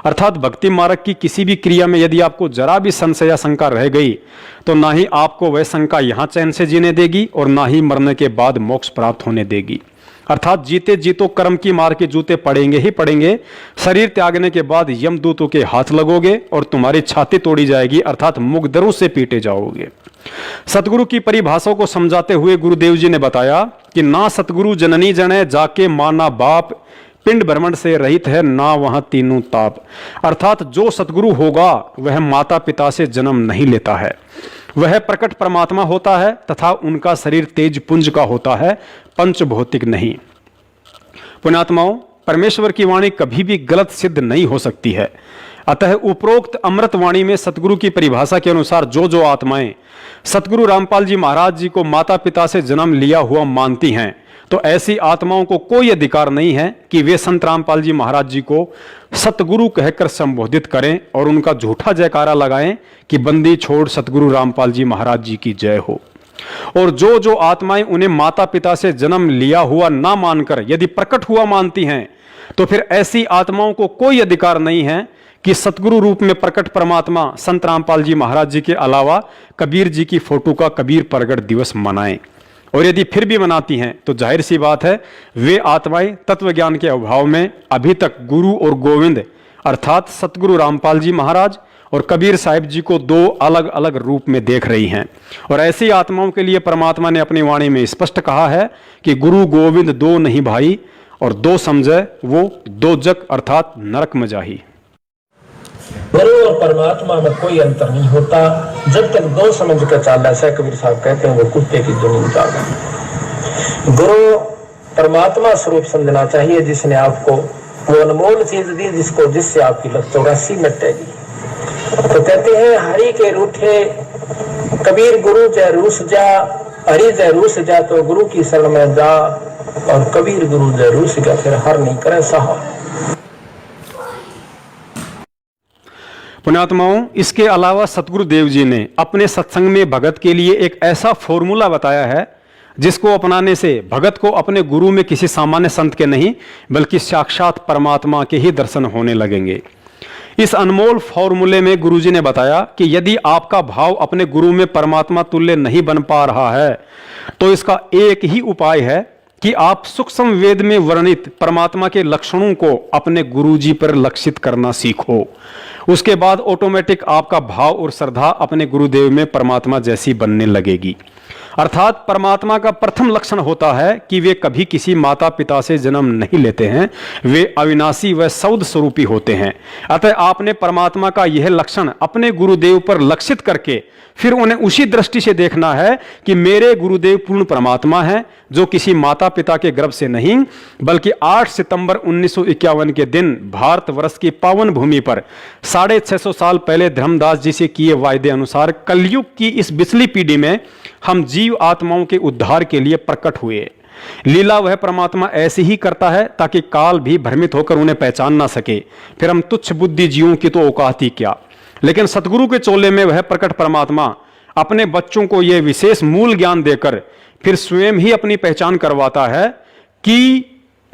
अर्थात भक्ति मार्ग की किसी भी क्रिया में यदि आपको जरा भी संशय या शंका रह गई तो ना ही आपको वह शंका यहां चैन से जीने देगी और ना ही मरने के बाद मोक्ष प्राप्त होने देगी। अर्थात जीते जीतो कर्म की मार के जूते पड़ेंगे ही पड़ेंगे। शरीर त्यागने के बाद यमदूतों के हाथ लगोगे और तुम्हारी छाती तोड़ी जाएगी, अर्थात मुकदरों से पीटे जाओगे। सतगुरु की परिभाषा को समझाते हुए गुरुदेव जी ने बताया कि ना सतगुरु जननी जने जाके माना बाप, पिंड भ्रमण से रहित है ना वहां तीनों ताप। अर्थात जो सतगुरु होगा वह माता पिता से जन्म नहीं लेता है, वह प्रकट परमात्मा होता है तथा उनका शरीर तेज पुंज का होता है, पंच भौतिक नहीं। पुण्यात्माओं, परमेश्वर की वाणी कभी भी गलत सिद्ध नहीं हो सकती है। अतः उपरोक्त अमृत वाणी में सतगुरु की परिभाषा के अनुसार जो आत्माएं सतगुरु रामपाल जी महाराज जी को माता पिता से जन्म लिया हुआ मानती हैं तो ऐसी आत्माओं को कोई अधिकार नहीं है कि वे संत रामपाल जी महाराज जी को सतगुरु कहकर संबोधित करें और उनका झूठा जयकारा लगाएं कि बंदी छोड़ सतगुरु रामपाल जी महाराज जी की जय हो। और जो आत्माएं उन्हें माता पिता से जन्म लिया हुआ ना मानकर यदि प्रकट हुआ मानती हैं तो फिर ऐसी आत्माओं को कोई अधिकार नहीं है कि सतगुरु रूप में प्रकट परमात्मा संत रामपाल जी महाराज जी के अलावा कबीर जी की फोटो का कबीर प्रगट दिवस मनाएं। और यदि फिर भी मनाती हैं तो जाहिर सी बात है वे आत्माएं तत्व ज्ञान के अभाव में अभी तक गुरु और गोविंद अर्थात सतगुरु रामपाल जी महाराज और कबीर साहिब जी को दो अलग अलग रूप में देख रही हैं। और ऐसी आत्माओं के लिए परमात्मा ने अपनी वाणी में स्पष्ट कहा है कि गुरु गोविंद दो नहीं भाई, और दो समझे वो दो जग अर्थात नरक में जाही। गुरु और परमात्मा में कोई अंतर नहीं होता जब तक दो समझ कर चाल। ऐसा कबीर साहब कहते हैं वो कुत्ते की दुनिया चाल। गुरु परमात्मा स्वरूप समझना चाहिए जिसने आपको वो अनमोल चीज दी जिससे आपकी लत 84 मिटेगी। तो कहते हैं हरि के रूठे कबीर गुरु जय रूस जा, हरि जय रूस जा तो गुरु की शरण में जा, और कबीर गुरु जय रूस जा फिर हर नहीं करे साहब। पुण्यात्माओं, इसके अलावा सतगुरु देव जी ने अपने सत्संग में भगत के लिए एक ऐसा फॉर्मूला बताया है जिसको अपनाने से भगत को अपने गुरु में किसी सामान्य संत के नहीं बल्कि साक्षात परमात्मा के ही दर्शन होने लगेंगे। इस अनमोल फॉर्मूले में गुरुजी ने बताया कि यदि आपका भाव अपने गुरु में परमात्मा तुल्य नहीं बन पा रहा है तो इसका एक ही उपाय है कि आप सूक्ष्म वेद में वर्णित परमात्मा के लक्षणों को अपने गुरुजी पर लक्षित करना सीखो। उसके बाद ऑटोमेटिक आपका भाव और श्रद्धा अपने गुरुदेव में परमात्मा जैसी बनने लगेगी। अर्थात परमात्मा का प्रथम लक्षण होता है कि वे कभी किसी माता पिता से जन्म नहीं लेते हैं, वे अविनाशी व सौद स्वरूपी होते हैं। अतः आपने परमात्मा का यह लक्षण अपने गुरुदेव पर लक्षित करके फिर उन्हें उसी दृष्टि से देखना है कि मेरे गुरुदेव पूर्ण परमात्मा हैं जो किसी माता पिता के गर्भ से नहीं बल्कि 8 सितंबर 1951 के दिन भारतवर्ष की पावन भूमि पर 650 साल पहले धर्मदास जी से किए वायदे अनुसार कलयुग की इस बिचली पीढ़ी में हम जीव आत्माओं के उद्धार के लिए प्रकट हुए। लीला वह परमात्मा ऐसे ही करता है ताकि काल भी भ्रमित होकर उन्हें पहचान ना सके। फिर हम तुच्छ बुद्धि जीवों की तो औकात ही क्या। लेकिन सतगुरु के चोले में वह प्रकट परमात्मा अपने बच्चों को यह विशेष मूल ज्ञान देकर फिर स्वयं ही अपनी पहचान करवाता है कि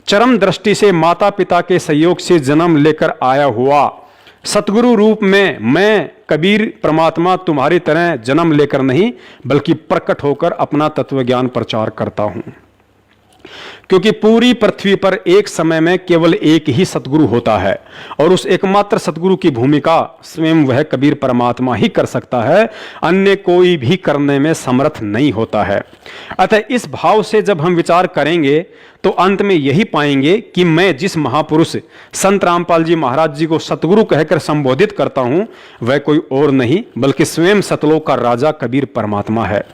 चरम दृष्टि से माता पिता के सहयोग से जन्म लेकर आया हुआ सतगुरु रूप में मैं कबीर परमात्मा तुम्हारी तरह जन्म लेकर नहीं बल्कि प्रकट होकर अपना तत्व ज्ञान प्रचार करता हूं, क्योंकि पूरी पृथ्वी पर एक समय में केवल एक ही सतगुरु होता है और उस एकमात्र सतगुरु की भूमिका स्वयं वह कबीर परमात्मा ही कर सकता है, अन्य कोई भी करने में समर्थ नहीं होता है। अतः इस भाव से जब हम विचार करेंगे तो अंत में यही पाएंगे कि मैं जिस महापुरुष संत रामपाल जी महाराज जी को सतगुरु कहकर संबोधित करता हूं वह कोई और नहीं बल्कि स्वयं सतलोक का राजा कबीर परमात्मा है।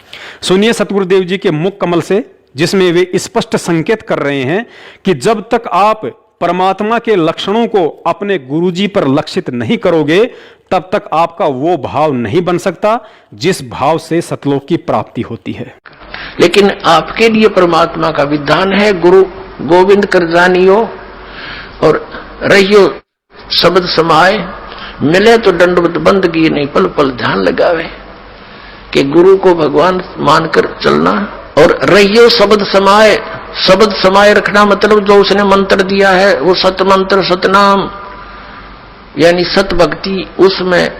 सुनिए सतगुरुदेव जी के मुख कमल से, जिसमें वे स्पष्ट संकेत कर रहे हैं कि जब तक आप परमात्मा के लक्षणों को अपने गुरुजी पर लक्षित नहीं करोगे तब तक आपका वो भाव नहीं बन सकता जिस भाव से सतलोक की प्राप्ति होती है। लेकिन आपके लिए परमात्मा का विधान है, गुरु गोविंद कर जानियो और रहियो शब्द समाए, मिले तो दंडवत बंदगी नहीं पल पल ध्यान लगावे, कि गुरु को भगवान मानकर चलना और रहियो शब्द समाए। शब्द समाये रखना मतलब जो उसने मंत्र दिया है वो सत मंत्र सतनाम यानी सत भक्ति, उसमें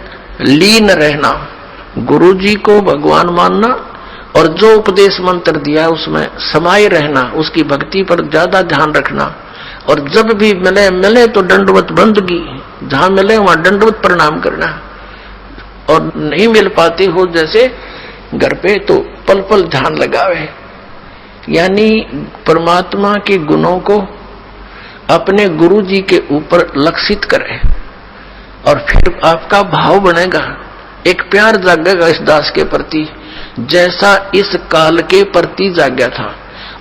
लीन रहना, गुरु जी को भगवान मानना और जो उपदेश मंत्र दिया है उसमें समाये रहना, उसकी भक्ति पर ज्यादा ध्यान रखना। और जब भी मिले तो दंडवत बंदगी, जहां मिले वहां दंडवत प्रणाम करना, और नहीं मिल पाते हो जैसे घर पे तो पल पल ध्यान लगावे, यानी परमात्मा के गुणों को अपने गुरु जी के ऊपर लक्षित करे और फिर आपका भाव बनेगा, एक प्यार जागेगा इस दास के प्रति जैसा इस काल के प्रति जाग्या था,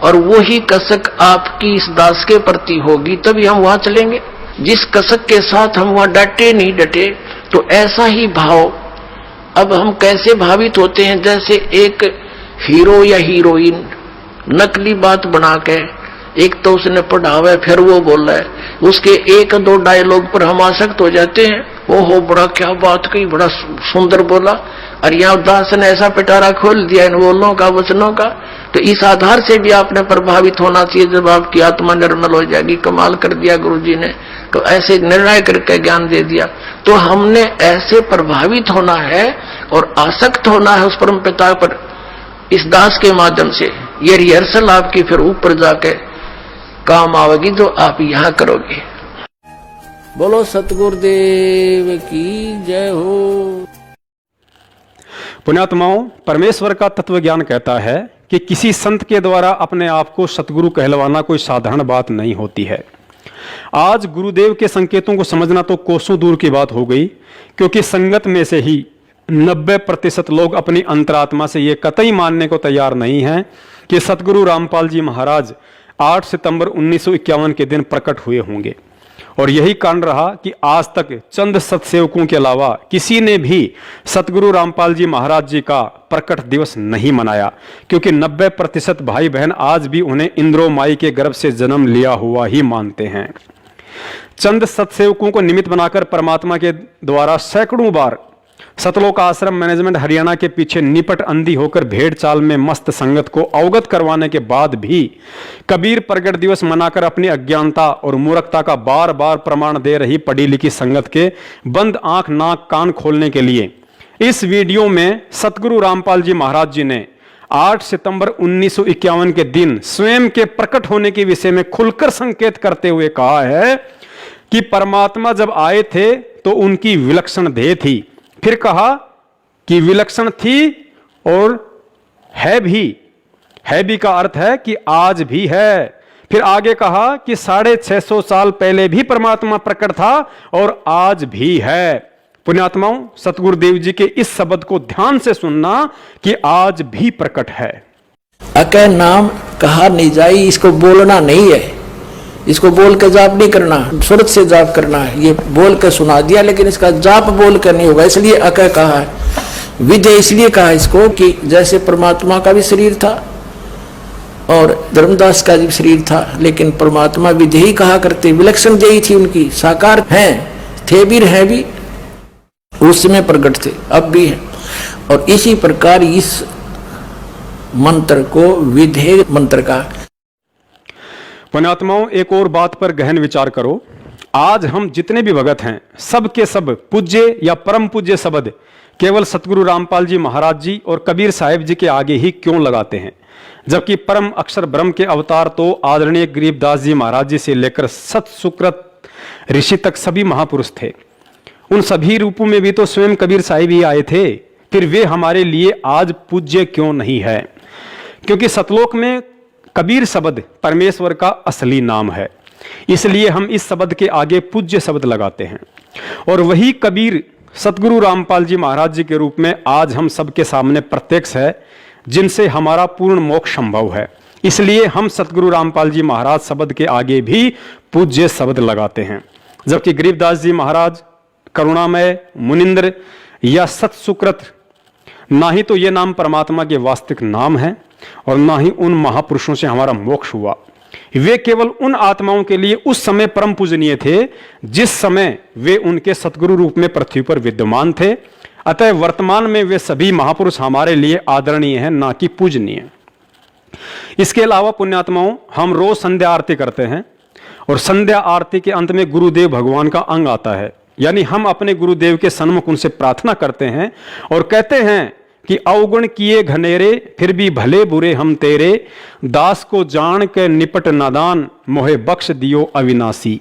और वही कसक आपकी इस दास के प्रति होगी तभी हम वहां चलेंगे। जिस कसक के साथ हम वहां डटे नहीं डटे, तो ऐसा ही भाव अब हम कैसे भावित होते हैं, जैसे एक हीरो या हीरोइन नकली बात बना के, एक तो उसने पढ़ावे फिर वो बोल रहा है, उसके एक दो डायलॉग पर हम आसक्त हो जाते हैं, वो हो बड़ा क्या बात कही, बड़ा सुंदर बोला, और यहाँ दास ने ऐसा पिटारा खोल दिया इन बोलों का वचनों का। तो इस आधार से भी आपने प्रभावित होना चाहिए, जब आपकी आत्मा निर्मल हो जाएगी। कमाल कर दिया गुरु जी ने, तो ऐसे निर्णय करके ज्ञान दे दिया। तो हमने ऐसे प्रभावित होना है और आसक्त होना है उस परम पिता पर इस दास के माध्यम से। ये रिहर्सल आपकी फिर ऊपर जाके काम आवेगी जो आप यहां करोगे। बोलो सतगुरुदेव की जय हो। पुण्यात्माओं, परमेश्वर का तत्व ज्ञान कहता है कि किसी संत के द्वारा अपने आप को सतगुरु कहलवाना कोई साधारण बात नहीं होती है। आज गुरुदेव के संकेतों को समझना तो कोसों दूर की बात हो गई, क्योंकि संगत में से ही 90% लोग अपनी अंतरात्मा से ये कतई मानने को तैयार नहीं हैं कि सतगुरु रामपाल जी महाराज 8 सितंबर 1951 के दिन प्रकट हुए होंगे। और यही कारण रहा कि आज तक चंद सत्सेवकों के अलावा किसी ने भी सतगुरु रामपाल जी महाराज जी का प्रकट दिवस नहीं मनाया, क्योंकि 90% भाई बहन आज भी उन्हें इंद्रो माई के गर्भ से जन्म लिया हुआ ही मानते हैं। चंद सत्सेवकों को निमित्त बनाकर परमात्मा के द्वारा सैकड़ों बार सतलोक आश्रम मैनेजमेंट हरियाणा के पीछे निपट अंधी होकर भेड़ चाल में मस्त संगत को अवगत करवाने के बाद भी कबीर प्रगट दिवस मनाकर अपनी अज्ञानता और मूर्खता का बार बार प्रमाण दे रही पढ़ी लिखी संगत के बंद आंख नाक कान खोलने के लिए इस वीडियो में सतगुरु रामपाल जी महाराज जी ने 8 सितंबर 1951 के दिन स्वयं के प्रकट होने के विषय में खुलकर संकेत करते हुए कहा है कि परमात्मा जब आए थे तो उनकी विलक्षण देह थी। फिर कहा कि विलक्षण थी और है भी का अर्थ है कि आज भी है। फिर आगे कहा कि 650 साल पहले भी परमात्मा प्रकट था और आज भी है। पुण्यात्माओं, सतगुरुदेव जी के इस शब्द को ध्यान से सुनना कि आज भी प्रकट है। अके नाम कहा नहीं जाई, इसको बोलना नहीं है, इसको बोल के जाप नहीं करना, सूरत से जाप करना है। ये बोल के सुना दिया लेकिन इसका जाप बोल कर नहीं होगा, इसलिए अकह कहा है। विधेय इसलिए कहा इसको कि जैसे परमात्मा का भी शरीर था और धर्मदास का भी शरीर था, लेकिन परमात्मा विधेय कहा करते, विलक्षण देही थी उनकी, साकार हैं, थे भी हैं भी, उस समय प्रकट थे, अब भी हैं। और इसी प्रकार इस मंत्र को विधेय मंत्र का। पुण्यात्माओं, एक और बात पर गहन विचार करो। आज हम जितने भी भगत हैं सब के सब पूज्य या परम पूज्य शब्द केवल सतगुरु रामपाल जी महाराज जी और कबीर साहिब जी के आगे ही क्यों लगाते हैं, जबकि परम अक्षर ब्रह्म के अवतार तो आदरणीय गरीबदास जी महाराज जी से लेकर सत सुकृत ऋषि तक सभी महापुरुष थे। उन सभी रूपों में भी तो स्वयं कबीर साहिब ही आए थे, फिर वे हमारे लिए आज पूज्य क्यों नहीं है? क्योंकि सतलोक में कबीर शब्द परमेश्वर का असली नाम है, इसलिए हम इस शब्द के आगे पूज्य शब्द लगाते हैं। और वही कबीर सतगुरु रामपाल जी महाराज जी के रूप में आज हम सबके सामने प्रत्यक्ष है, जिनसे हमारा पूर्ण मोक्ष संभव है। इसलिए हम सतगुरु रामपाल जी महाराज शब्द के आगे भी पूज्य शब्द लगाते हैं। जबकि गरीबदास जी महाराज करुणामय, मुनिंद्र या सतसुकृत, ना ही तो ये नाम परमात्मा के वास्तविक नाम है और ना ही उन महापुरुषों से हमारा मोक्ष हुआ। वे केवल उन आत्माओं के लिए उस समय परम पूजनीय थे जिस समय वे उनके सतगुरु रूप में पृथ्वी पर विद्यमान थे। अतः वर्तमान में वे सभी महापुरुष हमारे लिए आदरणीय हैं, ना कि पूजनीय। इसके अलावा पुण्यात्माओं, हम रोज संध्या आरती करते हैं और संध्या आरती के अंत में गुरुदेव भगवान का अंग आता है, यानी हम अपने गुरुदेव के सन्मुख उनसे प्रार्थना करते हैं और कहते हैं कि अवगुण किए घनेरे फिर भी भले बुरे हम तेरे, दास को जान के निपट नादान मोहे बख्श दियो अविनाशी।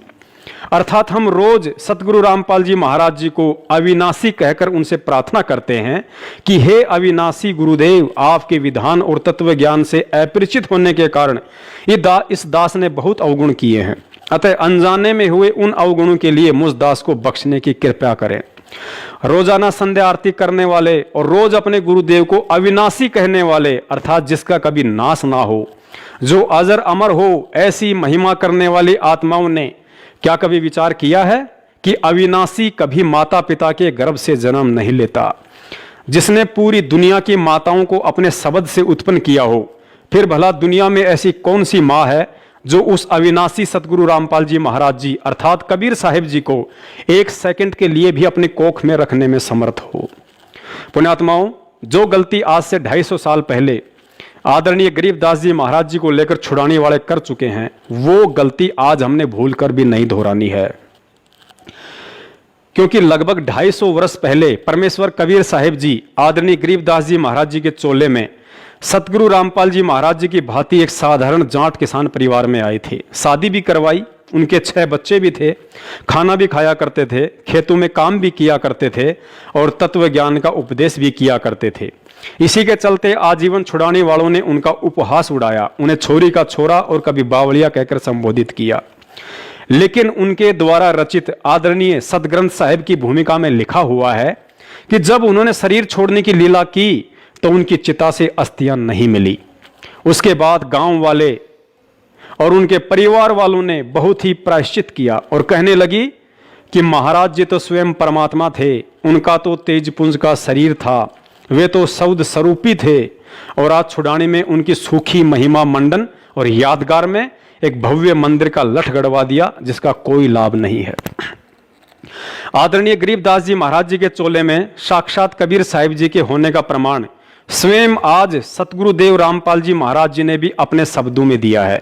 अर्थात हम रोज सतगुरु रामपाल जी महाराज जी को अविनाशी कहकर उनसे प्रार्थना करते हैं कि हे अविनाशी गुरुदेव, आपके विधान और तत्व ज्ञान से अपरिचित होने के कारण इस दास ने बहुत अवगुण किए हैं। अतः अनजाने में हुए उन अवगुणों के लिए मुझ दास को बख्शने की कृपा करें। रोजाना संध्या आरती करने वाले और रोज अपने गुरुदेव को अविनाशी कहने वाले, अर्थात जिसका कभी नाश ना हो, जो अजर अमर हो, ऐसी महिमा करने वाली आत्माओं ने क्या कभी विचार किया है कि अविनाशी कभी माता पिता के गर्भ से जन्म नहीं लेता? जिसने पूरी दुनिया की माताओं को अपने शब्द से उत्पन्न किया हो, फिर भला दुनिया में ऐसी कौन सी माँ है जो उस अविनाशी सतगुरु रामपाल जी महाराज जी अर्थात कबीर साहिब जी को एक सेकंड के लिए भी अपने कोख में रखने में समर्थ हो? पुण्यात्माओं, जो गलती आज से 250 साल पहले आदरणीय गरीबदास जी महाराज जी को लेकर छुड़ाने वाले कर चुके हैं, वो गलती आज हमने भूल कर भी नहीं दोहरानी है। क्योंकि लगभग 250 वर्ष पहले परमेश्वर कबीर साहिब जी आदरणीय गरीबदास जी महाराज जी के चोले में सतगुरु रामपाल जी महाराज जी की भांति एक साधारण जाट किसान परिवार में आए थे। शादी भी करवाई, उनके 6 बच्चे भी थे, खाना भी खाया करते थे, खेतों में काम भी किया करते थे और तत्व ज्ञान का उपदेश भी किया करते थे। इसी के चलते आजीवन छुड़ाने वालों ने उनका उपहास उड़ाया, उन्हें छोरी का छोरा और कभी बावलिया कहकर संबोधित किया। लेकिन उनके द्वारा रचित आदरणीय सदग्रंथ साहिब की भूमिका में लिखा हुआ है कि जब उन्होंने शरीर छोड़ने की लीला की तो उनकी चिता से अस्थियां नहीं मिली। उसके बाद गांव वाले और उनके परिवार वालों ने बहुत ही प्रायश्चित किया और कहने लगी कि महाराज जी तो स्वयं परमात्मा थे, उनका तो तेजपुंज का शरीर था, वे तो सौद स्वरूपी थे और आज छुड़ाने में उनकी सूखी महिमा मंडन और यादगार में एक भव्य मंदिर का लठ गड़वा दिया जिसका कोई लाभ नहीं है। आदरणीय गरीबदास जी महाराज जी के चोले में साक्षात कबीर साहिब जी के होने का प्रमाण स्वयं आज सतगुरुदेव रामपाल जी महाराज जी ने भी अपने शब्दों में दिया है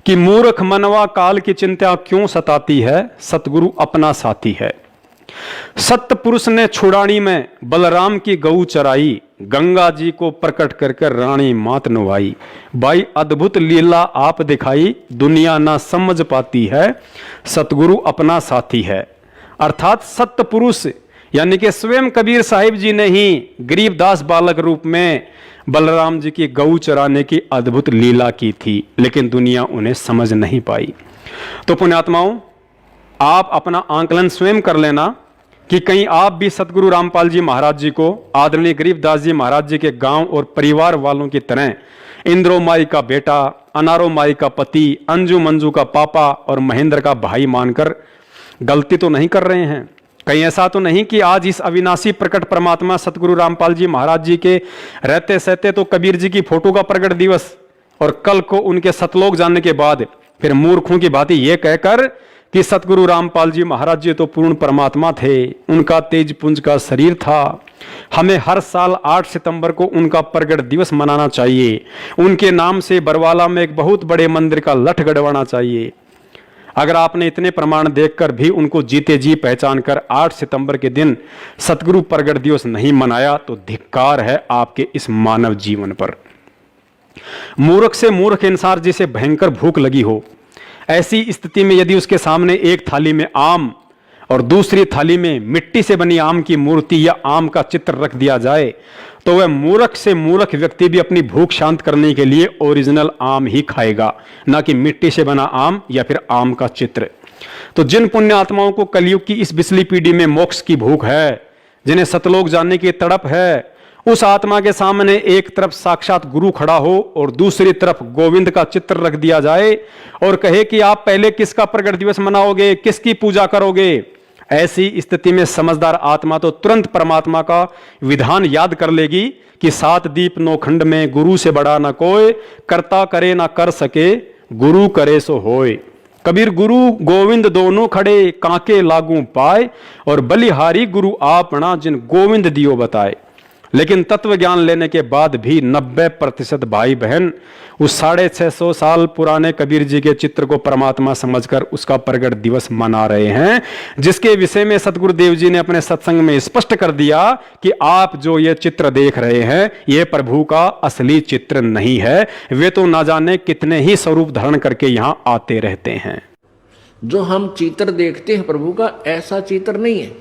कि मूर्ख मनवा काल की चिंता क्यों सताती है, सतगुरु अपना साथी है। सत्य पुरुष ने छुड़ानी में बलराम की गऊ चराई, गंगा जी को प्रकट कर रानी मात नुभाई। भाई अद्भुत लीला आप दिखाई, दुनिया ना समझ पाती है, सतगुरु अपना साथी है। अर्थात सत्य पुरुष यानी कि स्वयं कबीर साहिब जी ने ही गरीबदास बालक रूप में बलराम जी की गऊ चराने की अद्भुत लीला की थी, लेकिन दुनिया उन्हें समझ नहीं पाई। तो पुण्यात्माओं, आप अपना आंकलन स्वयं कर लेना कि कहीं आप भी सतगुरु रामपाल जी महाराज जी को आदरणीय गरीबदास जी महाराज जी के गांव और परिवार वालों की तरह इंद्रो माई का बेटा, अनारो माई का पति, अंजू मंजू का पापा और महेंद्र का भाई मानकर गलती तो नहीं कर रहे हैं? कहीं ऐसा तो नहीं कि आज इस अविनाशी प्रकट परमात्मा सतगुरु रामपाल जी महाराज जी के रहते सहते तो कबीर जी की फोटो का प्रकट दिवस और कल को उनके सतलोक जाने के बाद फिर मूर्खों की भांति ये कहकर कि सतगुरु रामपाल जी महाराज जी तो पूर्ण परमात्मा थे, उनका तेजपुंज का शरीर था, हमें हर साल 8 सितंबर को उनका प्रगट दिवस मनाना चाहिए, उनके नाम से बरवाला में एक बहुत बड़े मंदिर का लठ गड़वाना चाहिए। अगर आपने इतने प्रमाण देखकर भी उनको जीते जी पहचान कर 8 सितंबर के दिन सतगुरु प्रगट दिवस नहीं मनाया तो धिक्कार है आपके इस मानव जीवन पर। मूर्ख से मूर्ख इंसान जिसे भयंकर भूख लगी हो, ऐसी स्थिति में यदि उसके सामने एक थाली में आम और दूसरी थाली में मिट्टी से बनी आम की मूर्ति या आम का चित्र रख दिया जाए तो वह मूर्ख से मूर्ख व्यक्ति भी अपनी भूख शांत करने के लिए ओरिजिनल आम ही खाएगा, ना कि मिट्टी से बना आम या फिर आम का चित्र। तो जिन पुण्य आत्माओं को कलयुग की इस बिसली पीढ़ी में मोक्ष की भूख है, जिन्हें सतलोक जानने की तड़प है, उस आत्मा के सामने एक तरफ साक्षात गुरु खड़ा हो और दूसरी तरफ गोविंद का चित्र रख दिया जाए और कहे कि आप पहले किसका प्रगट दिवस मनाओगे, किसकी पूजा करोगे, ऐसी स्थिति में समझदार आत्मा तो तुरंत परमात्मा का विधान याद कर लेगी कि 7 दीप 9 खंड में गुरु से बड़ा ना कोई, करता करे ना कर सके, गुरु करे सो होए। कबीर गुरु गोविंद दोनों खड़े, कांके लागू पाए, और बलिहारी गुरु आपना जिन गोविंद दियो बताए। लेकिन तत्व ज्ञान लेने के बाद भी 90% भाई बहन उस 650 साल पुराने कबीर जी के चित्र को परमात्मा समझकर उसका प्रगट दिवस मना रहे हैं, जिसके विषय में सतगुरुदेव जी ने अपने सत्संग में स्पष्ट कर दिया कि आप जो ये चित्र देख रहे हैं ये प्रभु का असली चित्र नहीं है, वे तो ना जाने कितने ही स्वरूप धारण करके यहां आते रहते हैं। जो हम चित्र देखते हैं प्रभु का, ऐसा चित्र नहीं है।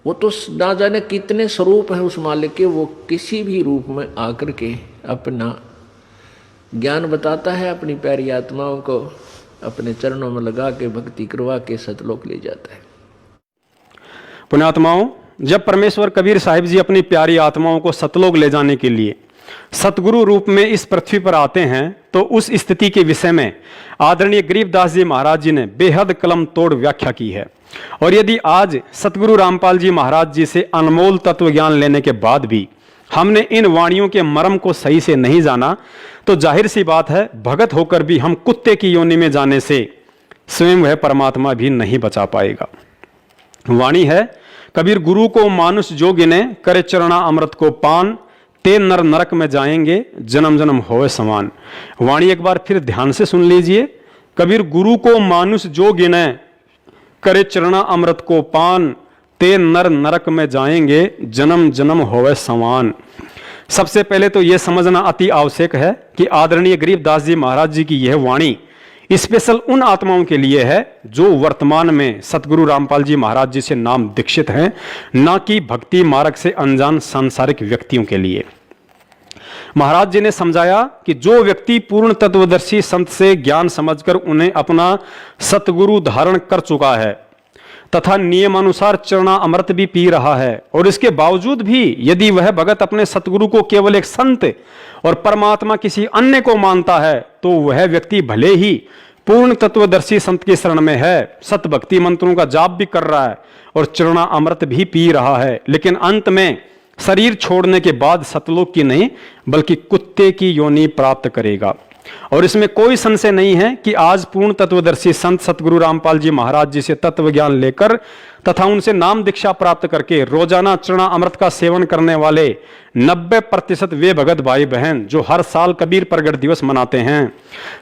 वो तो ना जाने कितने स्वरूप हैं उस मालिक के, वो किसी भी रूप में आकर के अपना ज्ञान बताता है, अपनी प्यारी आत्माओं को अपने चरणों में लगा के भक्ति करवा के सतलोक ले जाता है। पुण्यात्माओं, जब परमेश्वर कबीर साहिब जी अपनी प्यारी आत्माओं को सतलोक ले जाने के लिए सतगुरु रूप में इस पृथ्वी पर आते हैं तो उस स्थिति के विषय में आदरणीय गरीबदास जी महाराज जी ने बेहद कलम तोड़ व्याख्या की है। और यदि आज सतगुरु रामपाल जी महाराज जी से अनमोल तत्व ज्ञान लेने के बाद भी हमने इन वाणियों के मर्म को सही से नहीं जाना तो जाहिर सी बात है भगत होकर भी हम कुत्ते की योनि में जाने से स्वयं वह परमात्मा भी नहीं बचा पाएगा। वाणी है, कबीर गुरु को मानुष जो गिने, करे चरणा अमृत को पान, ते नर नरक में जाएंगे, जन्म जन्म होए समान। वाणी एक बार फिर ध्यान से सुन लीजिए। कबीर गुरु को मानुष जो गिने, करे चरणा अमृत को पान, ते नर नरक में जाएंगे, जन्म जन्म होवे समान। सबसे पहले तो यह समझना अति आवश्यक है कि आदरणीय गरीबदास जी महाराज जी की यह वाणी स्पेशल उन आत्माओं के लिए है जो वर्तमान में सतगुरु रामपाल जी महाराज जी से नाम दीक्षित हैं, ना कि भक्ति मार्ग से अनजान सांसारिक व्यक्तियों के लिए। महाराज जी ने समझाया कि जो व्यक्ति पूर्ण तत्वदर्शी संत से ज्ञान समझकर उन्हें अपना सतगुरु धारण कर चुका है तथा नियमानुसार चरणा अमृत भी पी रहा है, और इसके बावजूद भी यदि वह भगत अपने सतगुरु को केवल एक संत और परमात्मा किसी अन्य को मानता है तो वह व्यक्ति भले ही पूर्ण तत्वदर्शी संत की शरण में है, सत भक्ति मंत्रों का जाप भी कर रहा है और चरणा अमृत भी पी रहा है, लेकिन अंत में शरीर छोड़ने के बाद सतलोक की नहीं बल्कि कुत्ते की योनि प्राप्त करेगा। और इसमें कोई संशय नहीं है कि आज पूर्ण तत्वदर्शी संत सतगुरु रामपाल जी महाराज जी से तत्व ज्ञान लेकर तथा उनसे नाम दीक्षा प्राप्त करके रोजाना चरणा अमृत का सेवन करने वाले 90% वे भगत भाई बहन जो हर साल कबीर प्रगट दिवस मनाते हैं,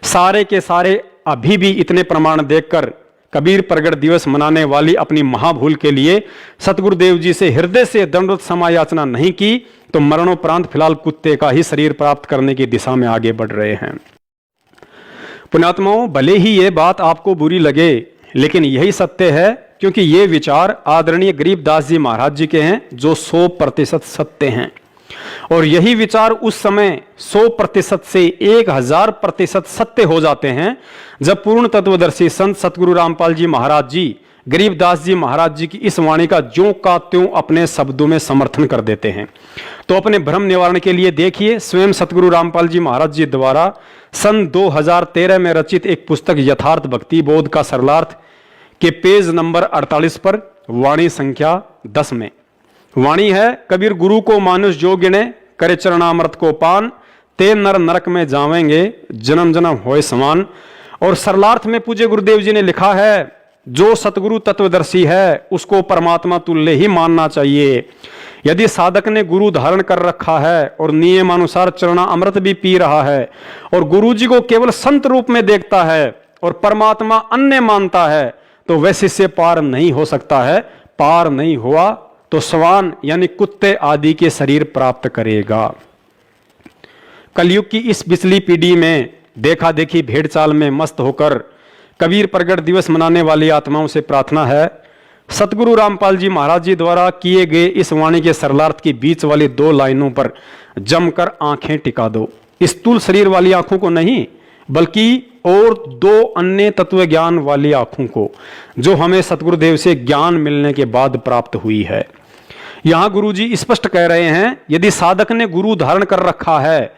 सारे के सारे अभी भी इतने प्रमाण देखकर कबीर प्रगट दिवस मनाने वाली अपनी महाभूल के लिए सतगुरुदेव जी से हृदय से दंडवत समायाचना नहीं की तो मरणोपरांत फिलहाल कुत्ते का ही शरीर प्राप्त करने की दिशा में आगे बढ़ रहे हैं। पुण्यात्माओं, भले ही ये बात आपको बुरी लगे लेकिन यही सत्य है, क्योंकि ये विचार आदरणीय गरीबदास जी महाराज जी के हैं जो 100% सत्य हैं, और यही विचार उस समय 100% से 1000% सत्य हो जाते हैं जब पूर्ण तत्वदर्शी संत सतगुरु रामपाल जी महाराज जी गरीबदास जी महाराज जी की इस वाणी का ज्यों का त्यों अपने शब्दों में समर्थन कर देते हैं। तो अपने भ्रम निवारण के लिए देखिए, स्वयं सतगुरु रामपाल जी महाराज जी द्वारा सन 2013 में रचित एक पुस्तक यथार्थ भक्ति बोध का सरलार्थ के पेज नंबर 48 पर वाणी संख्या 10 में वाणी है, कबीर गुरु को मानुष जो गिने, करे चरणामृत को पान, ते नर नरक में जावेंगे, जन्म जन्म होए समान। और सरलार्थ में पूज्य गुरुदेव जी ने लिखा है, जो सतगुरु तत्वदर्शी है उसको परमात्मा तुल्य ही मानना चाहिए। यदि साधक ने गुरु धारण कर रखा है और नियमानुसार चरणा अमृत भी पी रहा है और गुरु जी को केवल संत रूप में देखता है और परमात्मा अन्य मानता है तो वह शिष्य पार नहीं हो सकता है। पार नहीं हुआ तो श्वान यानी कुत्ते आदि के शरीर प्राप्त करेगा। कलयुग की इस पिछली पीढ़ी में देखा देखी भेड़ चाल में मस्त होकर कबीर प्रगट दिवस मनाने वाली आत्माओं से प्रार्थना है, सतगुरु रामपाल जी महाराज जी द्वारा किए गए इस वाणी के सरलार्थ की बीच वाली 2 लाइनों पर जमकर आंखें टिका दो। स्थूल शरीर वाली आंखों को नहीं, बल्कि और 2 अन्य तत्व ज्ञान वाली आंखों को, जो हमें सतगुरुदेव से ज्ञान मिलने के बाद प्राप्त हुई है। यहां गुरुजी स्पष्ट कह रहे हैं, यदि साधक ने गुरु धारण कर रखा है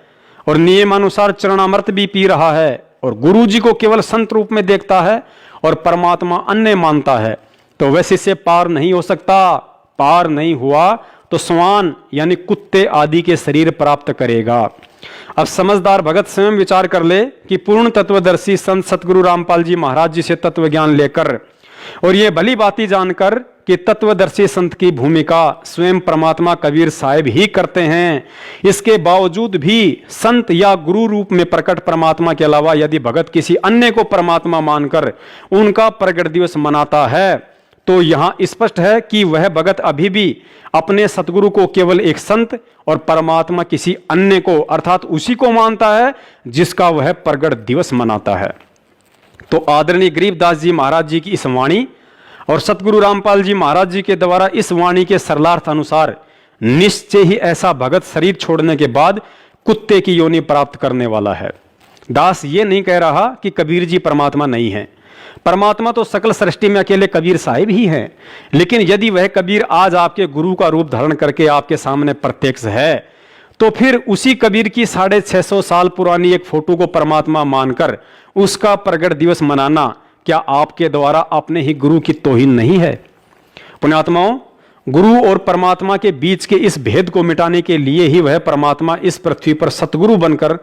और नियमानुसार चरणामृत भी पी रहा है और गुरु जी को केवल संत रूप में देखता है और परमात्मा अन्य मानता है, तो वह शिष्य पार नहीं हो सकता। पार नहीं हुआ तो श्वान यानी कुत्ते आदि के शरीर प्राप्त करेगा। अब समझदार भगत स्वयं विचार कर ले कि पूर्ण तत्वदर्शी संत सतगुरु रामपाल जी महाराज जी से तत्व ज्ञान लेकर और ये भली बाती जानकर कि तत्वदर्शी संत की भूमिका स्वयं परमात्मा कबीर साहिब ही करते हैं, इसके बावजूद भी संत या गुरु रूप में प्रकट परमात्मा के अलावा यदि भगत किसी अन्य को परमात्मा मानकर उनका प्रगट दिवस मनाता है, तो यहां स्पष्ट है कि वह भगत अभी भी अपने सतगुरु को केवल एक संत और परमात्मा किसी अन्य को अर्थात उसी को मानता है जिसका वह प्रगट दिवस मनाता है। तो आदरणीय गरीबदास जी महाराज जी की इस वाणी और सतगुरु रामपाल जी महाराज जी के द्वारा इस वाणी के सरलार्थ अनुसार निश्चय ही ऐसा भगत शरीर छोड़ने के बाद कुत्ते की योनि प्राप्त करने वाला है। दास ये नहीं कह रहा कि कबीर जी परमात्मा नहीं है, परमात्मा तो सकल सृष्टि में अकेले कबीर साहिब ही हैं। लेकिन यदि वह कबीर आज आपके गुरु का रूप धारण करके आपके सामने प्रत्यक्ष है, तो फिर उसी कबीर की 650 साल पुरानी एक फोटो को परमात्मा मानकर उसका प्रगट दिवस मनाना क्या आपके द्वारा अपने ही गुरु की तौहीन नहीं है? पुण्यात्माओं, गुरु और परमात्मा के बीच के इस भेद को मिटाने के लिए ही वह परमात्मा इस पृथ्वी पर सतगुरु बनकर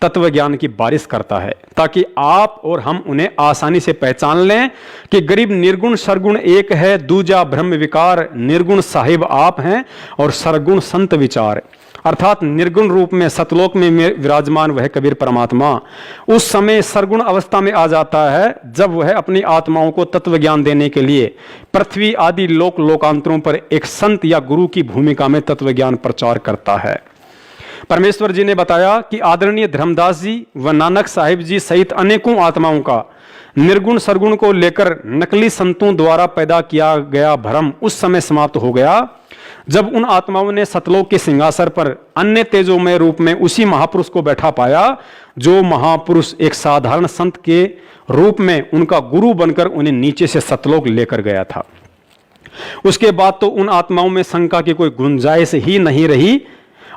तत्व ज्ञान की बारिश करता है, ताकि आप और हम उन्हें आसानी से पहचान लें कि गरीब निर्गुण सरगुण एक है, दूजा ब्रह्म विकार, निर्गुण साहिब आप हैं और सरगुण संत विचार। अर्थात निर्गुण रूप में सतलोक में विराजमान वह कबीर परमात्मा उस समय सरगुण अवस्था में आ जाता है जब वह अपनी आत्माओं को तत्व ज्ञान देने के लिए पृथ्वी आदि लोक लोकांतरों पर एक संत या गुरु की भूमिका में तत्व ज्ञान प्रचार करता है। परमेश्वर जी ने बताया कि आदरणीय धर्मदास जी व नानक साहिब जी सहित अनेकों आत्माओं का निर्गुण सरगुण को लेकर नकली संतों द्वारा पैदा किया गया भ्रम उस समय समाप्त हो गया जब उन आत्माओं ने सतलोक के सिंहासन पर अन्य तेजोमय रूप में उसी महापुरुष को बैठा पाया, जो महापुरुष एक साधारण संत के रूप में उनका गुरु बनकर उन्हें नीचे से सतलोक लेकर गया था। उसके बाद तो उन आत्माओं में शंका की कोई गुंजाइश ही नहीं रही।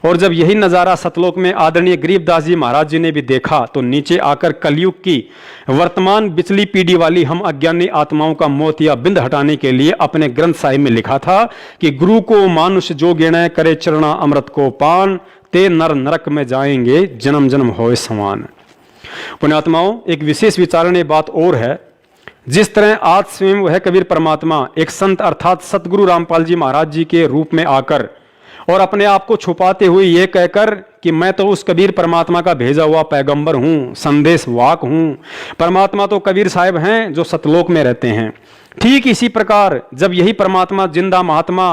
और जब यही नज़ारा सतलोक में आदरणीय गरीबदास जी महाराज जी ने भी देखा, तो नीचे आकर कलयुग की वर्तमान बिचली पीढ़ी वाली हम अज्ञानी आत्माओं का मोत या बिंद हटाने के लिए अपने ग्रंथ साहिब में लिखा था कि गुरु को मानुष जो गिणे करे चरणा अमृत को पान, ते नर नरक में जाएंगे जन्म जन्म होए समान। पुण्यात्माओं, एक विशेष विचारणीय बात और है। जिस तरह आज स्वयं वह कबीर परमात्मा एक संत अर्थात सतगुरु रामपाल जी महाराज जी के रूप में आकर और अपने आप को छुपाते हुए यह कहकर कि मैं तो उस कबीर परमात्मा का भेजा हुआ पैगंबर हूं, संदेश वाक हूं, परमात्मा तो कबीर साहिब हैं जो सतलोक में रहते हैं। ठीक इसी प्रकार जब यही परमात्मा जिंदा महात्मा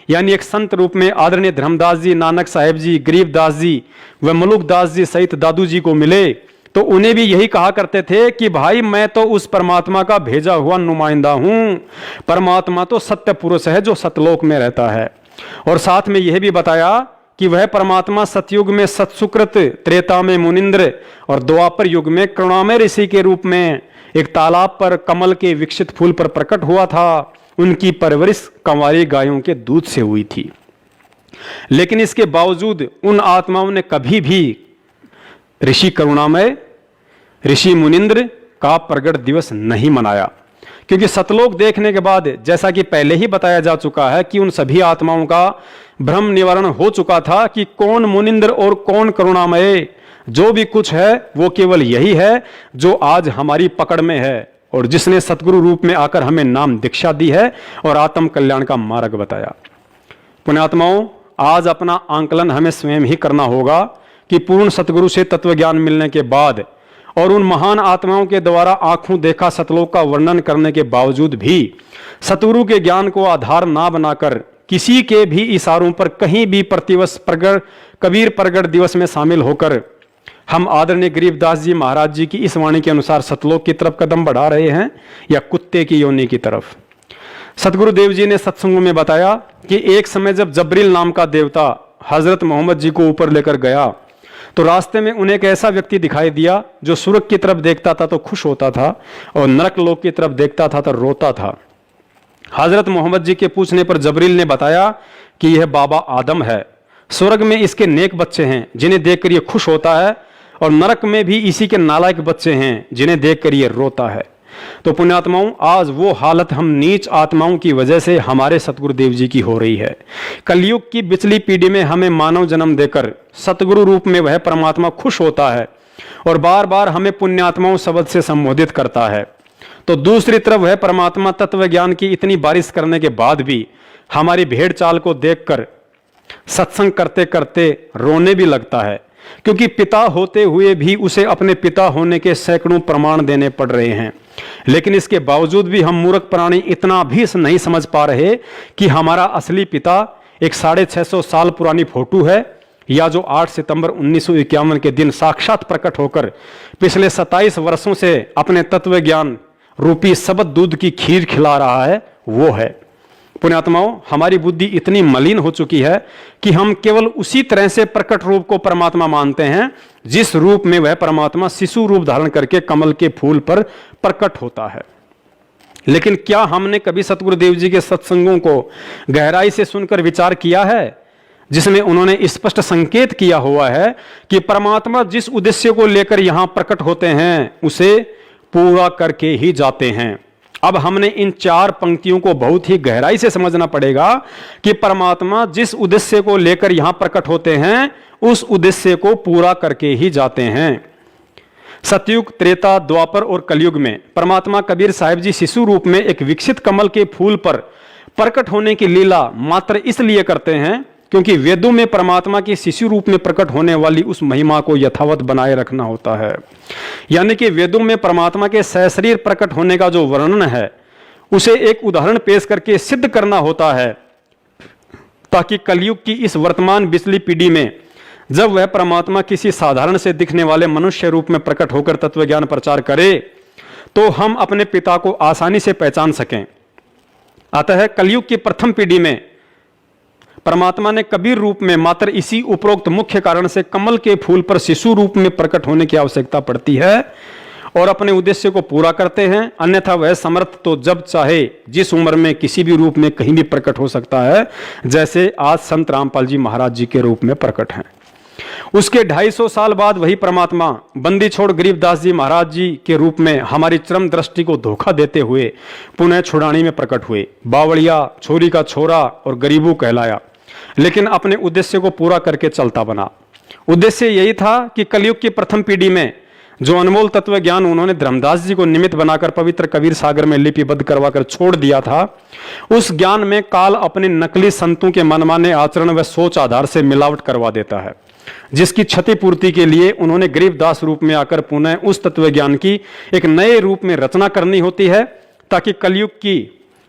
यानी एक संत रूप में आदरणीय धर्मदास जी, नानक साहिब जी, गरीबदास जी व मलुकदास जी सहित दादू जी को मिले, तो उन्हें भी यही कहा करते थे कि भाई मैं तो उस परमात्मा का भेजा हुआ नुमाइंदा हूं, परमात्मा तो सत्य पुरुष है जो सतलोक में रहता है। और साथ में यह भी बताया कि वह परमात्मा सतयुग में सत्सुकृत, त्रेता में मुनिंद्र और द्वापर युग में करुणामय ऋषि के रूप में एक तालाब पर कमल के विकसित फूल पर प्रकट हुआ था। उनकी परवरिश कंवारी गायों के दूध से हुई थी। लेकिन इसके बावजूद उन आत्माओं ने कभी भी ऋषि करुणामय, ऋषि मुनिंद्र का प्रगट दिवस नहीं मनाया, क्योंकि सतलोक देखने के बाद जैसा कि पहले ही बताया जा चुका है कि उन सभी आत्माओं का भ्रम निवारण हो चुका था कि कौन मुनिंद्र और कौन करुणामय। जो भी कुछ है वो केवल यही है जो आज हमारी पकड़ में है और जिसने सतगुरु रूप में आकर हमें नाम दीक्षा दी है और आत्म कल्याण का मार्ग बताया। पुण्यात्माओं, आज अपना आंकलन हमें स्वयं ही करना होगा कि पूर्ण सतगुरु से तत्व ज्ञान मिलने के बाद और उन महान आत्माओं के द्वारा आंखों देखा सतलोक का वर्णन करने के बावजूद भी सतगुरु के ज्ञान को आधार ना बनाकर किसी के भी इशारों पर कहीं भी प्रतिवर्ष कबीर प्रगट दिवस में शामिल होकर हम आदरणीय गरीबदास जी महाराज जी की इस वाणी के अनुसार सतलोक की तरफ कदम बढ़ा रहे हैं या कुत्ते की योनि की तरफ। सतगुरुदेव जी ने सत्संगों में बताया कि एक समय जब जबरील नाम का देवता हजरत मोहम्मद जी को ऊपर लेकर गया तो रास्ते में उन्हें एक ऐसा व्यक्ति दिखाई दिया जो स्वर्ग की तरफ देखता था तो खुश होता था और नरक लोक की तरफ देखता था तो रोता था। हजरत मोहम्मद जी के पूछने पर जबरील ने बताया कि यह बाबा आदम है, स्वर्ग में इसके नेक बच्चे हैं जिन्हें देखकर यह खुश होता है और नरक में भी इसी के नालायक बच्चे हैं जिन्हें देखकर यह रोता है। तो पुण्यात्माओं, आज वो हालत हम नीच आत्माओं की वजह से हमारे सतगुरुदेव जी की हो रही है। कलयुग की पिछली पीढ़ी में हमें मानव जन्म देकर सतगुरु रूप में वह परमात्मा खुश होता है और बार बार हमें पुण्यात्माओं शब्द से संबोधित करता है, तो दूसरी तरफ वह परमात्मा तत्व ज्ञान की इतनी बारिश करने के बाद भी हमारी भेड़ चाल को देखकर सत्संग करते करते रोने भी लगता है, क्योंकि पिता होते हुए भी उसे अपने पिता होने के सैकड़ों प्रमाण देने पड़ रहे हैं। लेकिन इसके बावजूद भी हम मूर्ख प्राणी इतना भी नहीं समझ पा रहे कि हमारा असली पिता एक 650 साल पुरानी फोटो है या जो 8 सितंबर 1951 के दिन साक्षात प्रकट होकर पिछले 27 वर्षों से अपने तत्व ज्ञान रूपी शब्द दूध की खीर खिला रहा है, वो है। पुण्यात्माओं, हमारी बुद्धि इतनी मलिन हो चुकी है कि हम केवल उसी तरह से प्रकट रूप को परमात्मा मानते हैं जिस रूप में वह परमात्मा शिशु रूप धारण करके कमल के फूल पर प्रकट होता है। लेकिन क्या हमने कभी सतगुरुदेव जी के सत्संगों को गहराई से सुनकर विचार किया है जिसमें उन्होंने स्पष्ट संकेत किया हुआ है कि परमात्मा जिस उद्देश्य को लेकर यहां प्रकट होते हैं उसे पूरा करके ही जाते हैं। अब हमने इन 4 पंक्तियों को बहुत ही गहराई से समझना पड़ेगा कि परमात्मा जिस उद्देश्य को लेकर यहां प्रकट होते हैं उस उद्देश्य को पूरा करके ही जाते हैं। सतयुग, त्रेता, द्वापर और कलयुग में परमात्मा कबीर साहिब जी शिशु रूप में एक विकसित कमल के फूल पर प्रकट होने की लीला मात्र इसलिए करते हैं क्योंकि वेदों में परमात्मा के शिशु रूप में प्रकट होने वाली उस महिमा को यथावत बनाए रखना होता है। यानी कि वेदों में परमात्मा के सशरीर प्रकट होने का जो वर्णन है उसे एक उदाहरण पेश करके सिद्ध करना होता है, ताकि कलयुग की इस वर्तमान पिछली पीढ़ी में जब वह परमात्मा किसी साधारण से दिखने वाले मनुष्य रूप में प्रकट होकर तत्व ज्ञान प्रचार करे तो हम अपने पिता को आसानी से पहचान सकें। अतः कलयुग की प्रथम पीढ़ी में परमात्मा ने कबीर रूप में मात्र इसी उपरोक्त मुख्य कारण से कमल के फूल पर शिशु रूप में प्रकट होने की आवश्यकता पड़ती है और अपने उद्देश्य को पूरा करते हैं। अन्यथा वह समर्थ तो जब चाहे जिस उम्र में किसी भी रूप में कहीं भी प्रकट हो सकता है, जैसे आज संत रामपाल जी महाराज जी के रूप में प्रकट हैं। उसके 250 साल बाद वही परमात्मा बंदी छोड़ गरीबदास जी महाराज जी के रूप में हमारी चरम दृष्टि को धोखा देते हुए पुनः छुड़ानी में प्रकट हुए। बावड़िया, छोरी का छोरा और गरीबू कहलाया, लेकिन अपने उद्देश्य को पूरा करके चलता बना। उद्देश्य यही था कि कलयुग की प्रथम पीढ़ी में जो अनमोल तत्व ज्ञान उन्होंने धर्मदास जी को निमित्त बनाकर पवित्र कबीर सागर में लिपिबद्ध करवाकर छोड़ दिया था, उस ज्ञान में काल अपने नकली संतों के मनमाने आचरण व सोच आधार से मिलावट करवा देता है, जिसकी क्षतिपूर्ति के लिए उन्होंने गरीबदास रूप में आकर पुनः उस तत्व ज्ञान की एक नए रूप में रचना करनी होती है, ताकि कलयुग की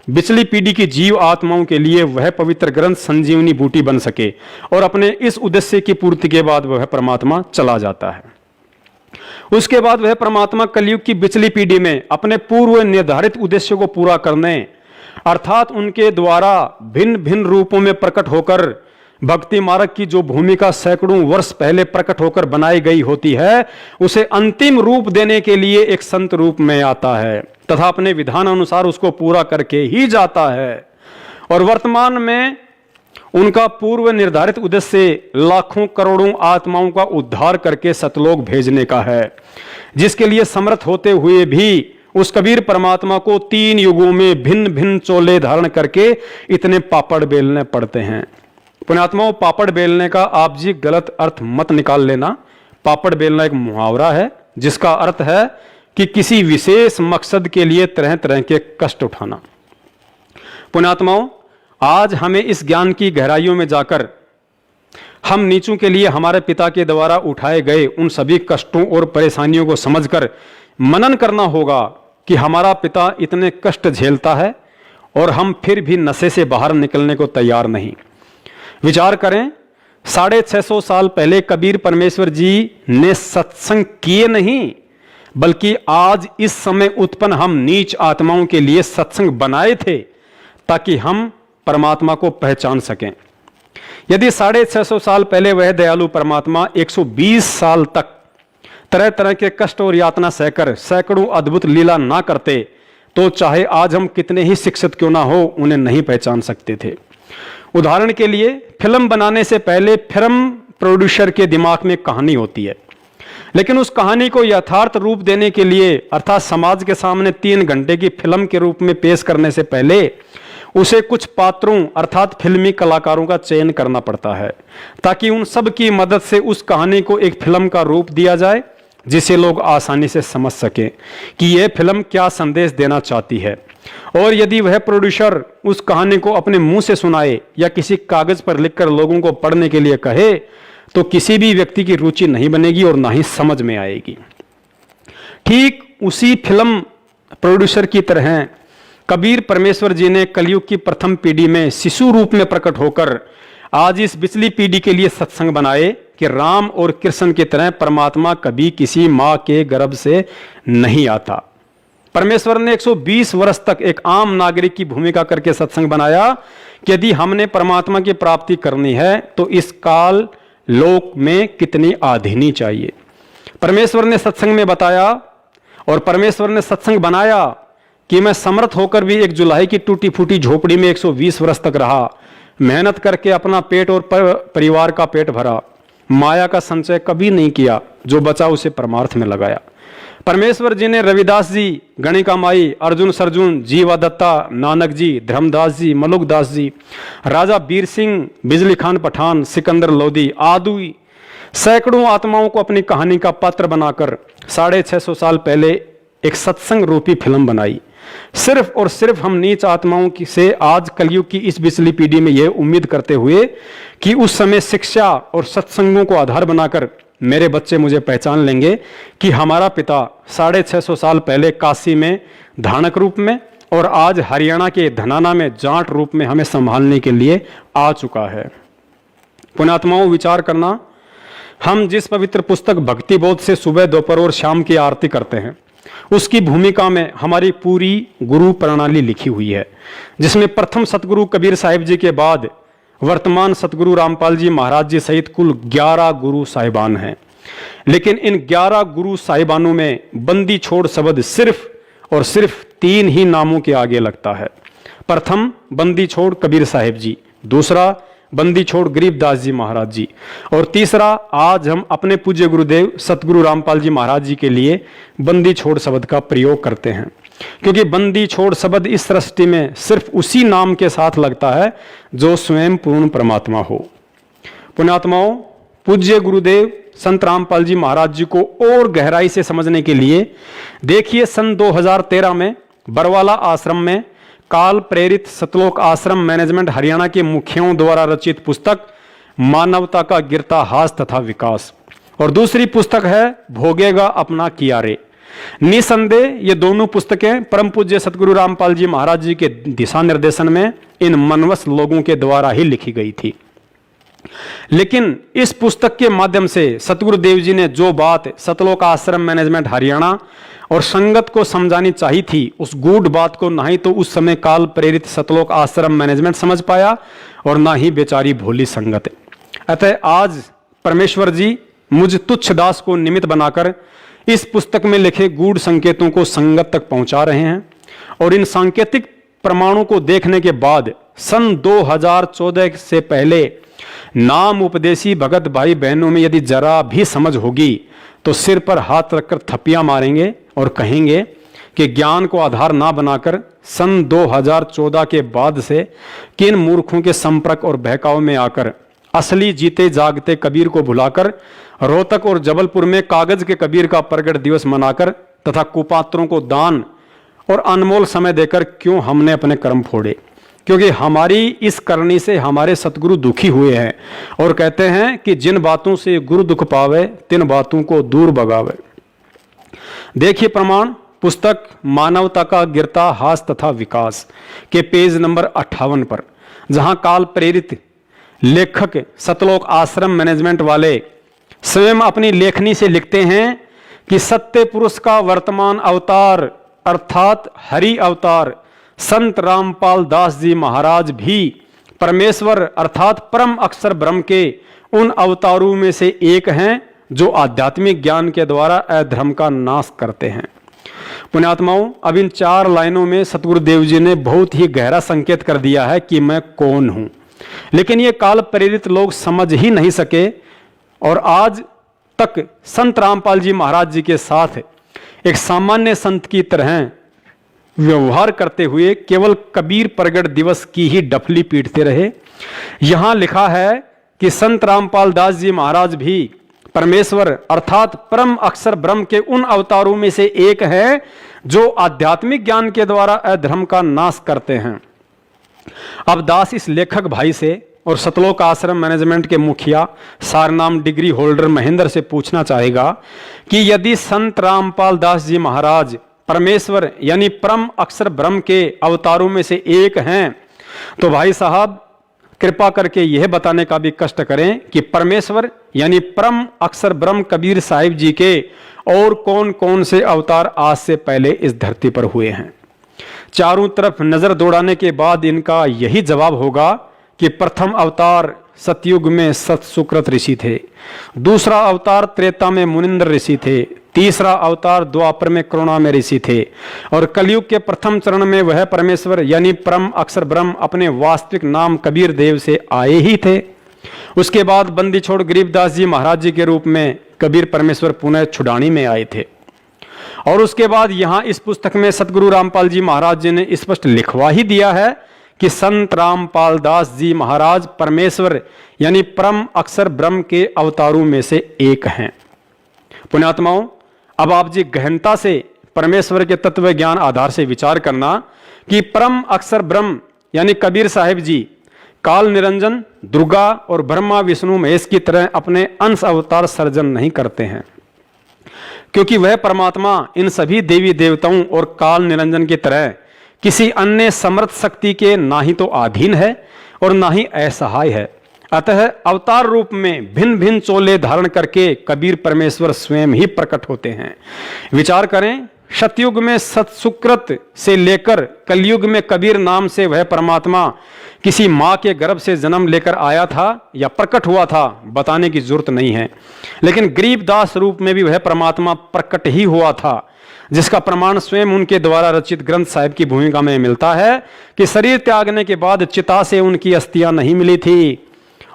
पिछली पीढ़ी की जीव आत्माओं के लिए वह पवित्र ग्रंथ संजीवनी बूटी बन सके। और अपने इस उद्देश्य की पूर्ति के बाद वह परमात्मा चला जाता है। उसके बाद वह परमात्मा कलयुग की पिछली पीढ़ी में अपने पूर्व निर्धारित उद्देश्य को पूरा करने, अर्थात उनके द्वारा भिन्न भिन्न रूपों में प्रकट होकर भक्ति मार्ग की जो भूमिका सैकड़ों वर्ष पहले प्रकट होकर बनाई गई होती है, उसे अंतिम रूप देने के लिए एक संत रूप में आता है तथा अपने विधान अनुसार उसको पूरा करके ही जाता है। और वर्तमान में उनका पूर्व निर्धारित उद्देश्य लाखों करोड़ों आत्माओं का उद्धार करके सतलोक भेजने का है, जिसके लिए समर्थ होते हुए भी उस कबीर परमात्मा को 3 युगों में भिन्न भिन्न चोले धारण करके इतने पापड़ बेलने पड़ते हैं। पुण्यात्माओं, पापड़ बेलने का आप जी गलत अर्थ मत निकाल लेना। पापड़ बेलना एक मुहावरा है जिसका अर्थ है कि किसी विशेष मकसद के लिए तरह तरह के कष्ट उठाना। पुण्यात्माओं, आज हमें इस ज्ञान की गहराइयों में जाकर हम नीचों के लिए हमारे पिता के द्वारा उठाए गए उन सभी कष्टों और परेशानियों को समझकर मनन करना होगा कि हमारा पिता इतने कष्ट झेलता है और हम फिर भी नशे से बाहर निकलने को तैयार नहीं। विचार करें, 650 साल पहले कबीर परमेश्वर जी ने सत्संग किए नहीं, बल्कि आज इस समय उत्पन्न हम नीच आत्माओं के लिए सत्संग बनाए थे ताकि हम परमात्मा को पहचान सकें। यदि 650 साल पहले वह दयालु परमात्मा 120 साल तक तरह तरह के कष्ट और यातना सहकर सैकड़ों अद्भुत लीला ना करते तो चाहे आज हम कितने ही शिक्षित क्यों ना हो, उन्हें नहीं पहचान सकते थे। उदाहरण के लिए, फिल्म बनाने से पहले फिल्म प्रोड्यूसर के दिमाग में कहानी होती है, लेकिन उस कहानी को यथार्थ रूप देने के लिए अर्थात समाज के सामने 3 घंटे की फिल्म के रूप में पेश करने से पहले उसे कुछ पात्रों अर्थात फिल्मी कलाकारों का चयन करना पड़ता है ताकि उन सब की मदद से उस कहानी को एक फिल्म का रूप दिया जाए जिसे लोग आसानी से समझ सकें कि यह फिल्म क्या संदेश देना चाहती है। और यदि वह प्रोड्यूसर उस कहानी को अपने मुंह से सुनाए या किसी कागज पर लिखकर लोगों को पढ़ने के लिए कहे तो किसी भी व्यक्ति की रुचि नहीं बनेगी और ना ही समझ में आएगी। ठीक उसी फिल्म प्रोड्यूसर की तरह कबीर परमेश्वर जी ने कलयुग की प्रथम पीढ़ी में शिशु रूप में प्रकट होकर आज इस पिछली पीढ़ी के लिए सत्संग बनाए कि राम और कृष्ण की तरह परमात्मा कभी किसी मां के गर्भ से नहीं आता। परमेश्वर ने 120 वर्ष तक एक आम नागरिक की भूमिका करके सत्संग बनाया कि यदि हमने परमात्मा की प्राप्ति करनी है तो इस काल लोक में कितनी आधीनी चाहिए। परमेश्वर ने सत्संग में बताया और परमेश्वर ने सत्संग बनाया कि मैं समर्थ होकर भी एक जुलाई की टूटी फूटी झोपड़ी में 120 वर्ष तक रहा, मेहनत करके अपना पेट और परिवार का पेट भरा, माया का संचय कभी नहीं किया, जो बचा उसे परमार्थ में लगाया। परमेश्वर जी ने रविदास जी, गणिका माई, अर्जुन सरजुन, जीवा दत्ता, नानक जी, धर्मदास जी, मलुकदास जी, राजा बीर सिंह, बिजली खान पठान, सिकंदर लोधी आदि सैकड़ों आत्माओं को अपनी कहानी का पात्र बनाकर 650 साल पहले एक सत्संग रूपी फिल्म बनाई। सिर्फ और सिर्फ हम नीच आत्माओं से आज कलयुग की इस पिछली पीढ़ी में यह उम्मीद करते हुए कि उस समय शिक्षा और सत्संगों को आधार बनाकर मेरे बच्चे मुझे पहचान लेंगे कि हमारा पिता 650 साल पहले काशी में धानक रूप में और आज हरियाणा के धनाना में जाट रूप में हमें संभालने के लिए आ चुका है। पुण्यात्माओं, विचार करना, हम जिस पवित्र पुस्तक भक्ति बोध से सुबह, दोपहर और शाम की आरती करते हैं उसकी भूमिका में हमारी पूरी गुरु प्रणाली लिखी हुई है, जिसमें प्रथम सतगुरु कबीर साहिब जी के बाद वर्तमान सतगुरु रामपाल जी महाराज जी सहित कुल 11 गुरु साहिबान हैं। लेकिन इन 11 गुरु साहिबानों में बंदी छोड़ शब्द सिर्फ और सिर्फ 3 ही नामों के आगे लगता है। प्रथम बंदी छोड़ कबीर साहिब जी, दूसरा बंदी छोड़ गरीबदास जी महाराज जी, और तीसरा आज हम अपने पूज्य गुरुदेव सतगुरु रामपाल जी महाराज जी के लिए बंदी छोड़ शब्द का प्रयोग करते हैं, क्योंकि बंदी छोड़ शब्द इस सृष्टि में सिर्फ उसी नाम के साथ लगता है जो स्वयं पूर्ण परमात्मा हो। पुण्यात्माओं, पूज्य गुरुदेव संत रामपाल जी महाराज जी को और गहराई से समझने के लिए देखिए सन 2013 में बरवाला आश्रम में काल प्रेरित सतलोक आश्रम मैनेजमेंट हरियाणा के मुखियों द्वारा रचित पुस्तक मानवता का गिरता हास तथा विकास, और दूसरी पुस्तक है भोगेगा अपना किया रे। निसंदेह ये दोनों पुस्तकें परम पूज्य सतगुरु रामपाल जी महाराज जी के दिशा निर्देशन में इन मनवस लोगों के द्वारा ही लिखी गई थी। लेकिन इस पुस्तक के माध्यम से सतगुरुदेव जी ने जो बात सतलोक आश्रम मैनेजमेंट हरियाणा और संगत को समझानी चाहिए थी, उस गूढ़ बात को ना ही तो उस समय काल प्रेरित सतलोक आश्रम मैनेजमेंट समझ पाया और ना ही बेचारी भोली संगत। अतः आज परमेश्वर जी मुझ तुच्छ दास को निमित्त बनाकर इस पुस्तक में लिखे गूढ़ संकेतों को संगत तक पहुंचा रहे हैं, और इन सांकेतिक प्रमाणों को देखने के बाद सन 2014 से पहले नाम उपदेशी भगत भाई बहनों में यदि जरा भी समझ होगी तो सिर पर हाथ रखकर थप्पियां मारेंगे और कहेंगे कि ज्ञान को आधार ना बनाकर सन 2014 के बाद से किन मूर्खों के संपर्क और बहकाव में आकर असली जीते जागते कबीर को भुलाकर रोहतक और जबलपुर में कागज के कबीर का प्रगट दिवस मनाकर तथा कुपात्रों को दान और अनमोल समय देकर क्यों हमने अपने कर्म फोड़े, क्योंकि हमारी इस करनी से हमारे सतगुरु दुखी हुए हैं और कहते हैं कि जिन बातों से गुरु दुख पावे तिन बातों को दूर भगावे। देखिए प्रमाण, पुस्तक मानवता का गिरता हास तथा विकास के पेज नंबर 58 पर, जहां काल प्रेरित लेखक सतलोक आश्रम मैनेजमेंट वाले स्वयं अपनी लेखनी से लिखते हैं कि सत्य पुरुष का वर्तमान अवतार अर्थात हरि अवतार संत रामपाल दास जी महाराज भी परमेश्वर अर्थात परम अक्षर ब्रह्म के उन अवतारों में से एक हैं जो आध्यात्मिक ज्ञान के द्वारा अधर्म का नाश करते हैं। पुण्यात्माओं, अब इन 4 लाइनों में सतगुरुदेव जी ने बहुत ही गहरा संकेत कर दिया है कि मैं कौन हूं, लेकिन ये काल प्रेरित लोग समझ ही नहीं सके और आज तक संत रामपाल जी महाराज जी के साथ एक सामान्य संत की तरह व्यवहार करते हुए केवल कबीर प्रगट दिवस की ही डफली पीटते रहे। यहां लिखा है कि संत रामपाल दास जी महाराज भी परमेश्वर अर्थात परम अक्षर ब्रह्म के उन अवतारों में से एक है जो आध्यात्मिक ज्ञान के द्वारा अधर्म का नाश करते हैं। अब दास इस लेखक भाई से और सतलोक आश्रम मैनेजमेंट के मुखिया सारनाम डिग्री होल्डर महेंद्र से पूछना चाहेगा कि यदि संत रामपाल दास जी महाराज परमेश्वर यानी परम अक्षर ब्रह्म के अवतारों में से एक हैं, तो भाई साहब कृपा करके यह बताने का भी कष्ट करें कि परमेश्वर यानी परम अक्षर ब्रह्म कबीर साहिब जी के और कौन कौन से अवतार आज से पहले इस धरती पर हुए हैं। चारों तरफ नजर दौड़ाने के बाद इनका यही जवाब होगा कि प्रथम अवतार सतयुग में सत सुकृत ऋषि थे, दूसरा अवतार त्रेता में मुनिंद्र ऋषि थे, तीसरा अवतार द्वापर में करुणा में ऋषि थे और कलयुग के प्रथम चरण में वह परमेश्वर यानी परम अक्षर ब्रह्म अपने वास्तविक नाम कबीर देव से आए ही थे। उसके बाद बंदी छोड़ गरीबदास जी महाराज जी के रूप में कबीर परमेश्वर पुनः छुड़ानी में आए थे। और उसके बाद यहाँ इस पुस्तक में सतगुरु रामपाल जी महाराज जी ने स्पष्ट लिखवा ही दिया है कि संत रामपाल दास जी महाराज परमेश्वर यानी परम अक्षर ब्रह्म के अवतारों में से एक हैं। पुण्यात्माओं, अब आप जी गहनता से परमेश्वर के तत्व ज्ञान आधार से विचार करना कि परम अक्षर ब्रह्म यानी कबीर साहिब जी काल निरंजन दुर्गा और ब्रह्मा विष्णु महेश की तरह अपने अंश अवतार सर्जन नहीं करते हैं, क्योंकि वह परमात्मा इन सभी देवी देवताओं और काल निरंजन की तरह किसी अन्य समर्थ शक्ति के ना ही तो अधीन है और ना ही असहाय है। अतः अवतार रूप में भिन्न भिन्न चोले धारण करके कबीर परमेश्वर स्वयं ही प्रकट होते हैं। विचार करें, सतयुग में सतसुकृत से लेकर कलयुग में कबीर नाम से वह परमात्मा किसी माँ के गर्भ से जन्म लेकर आया था या प्रकट हुआ था, बताने की जरूरत नहीं है। लेकिन गरीबदास रूप में भी वह परमात्मा प्रकट ही हुआ था, जिसका प्रमाण स्वयं उनके द्वारा रचित ग्रंथ साहिब की भूमिका में मिलता है कि शरीर त्यागने के बाद चिता से उनकी अस्थियां नहीं मिली थी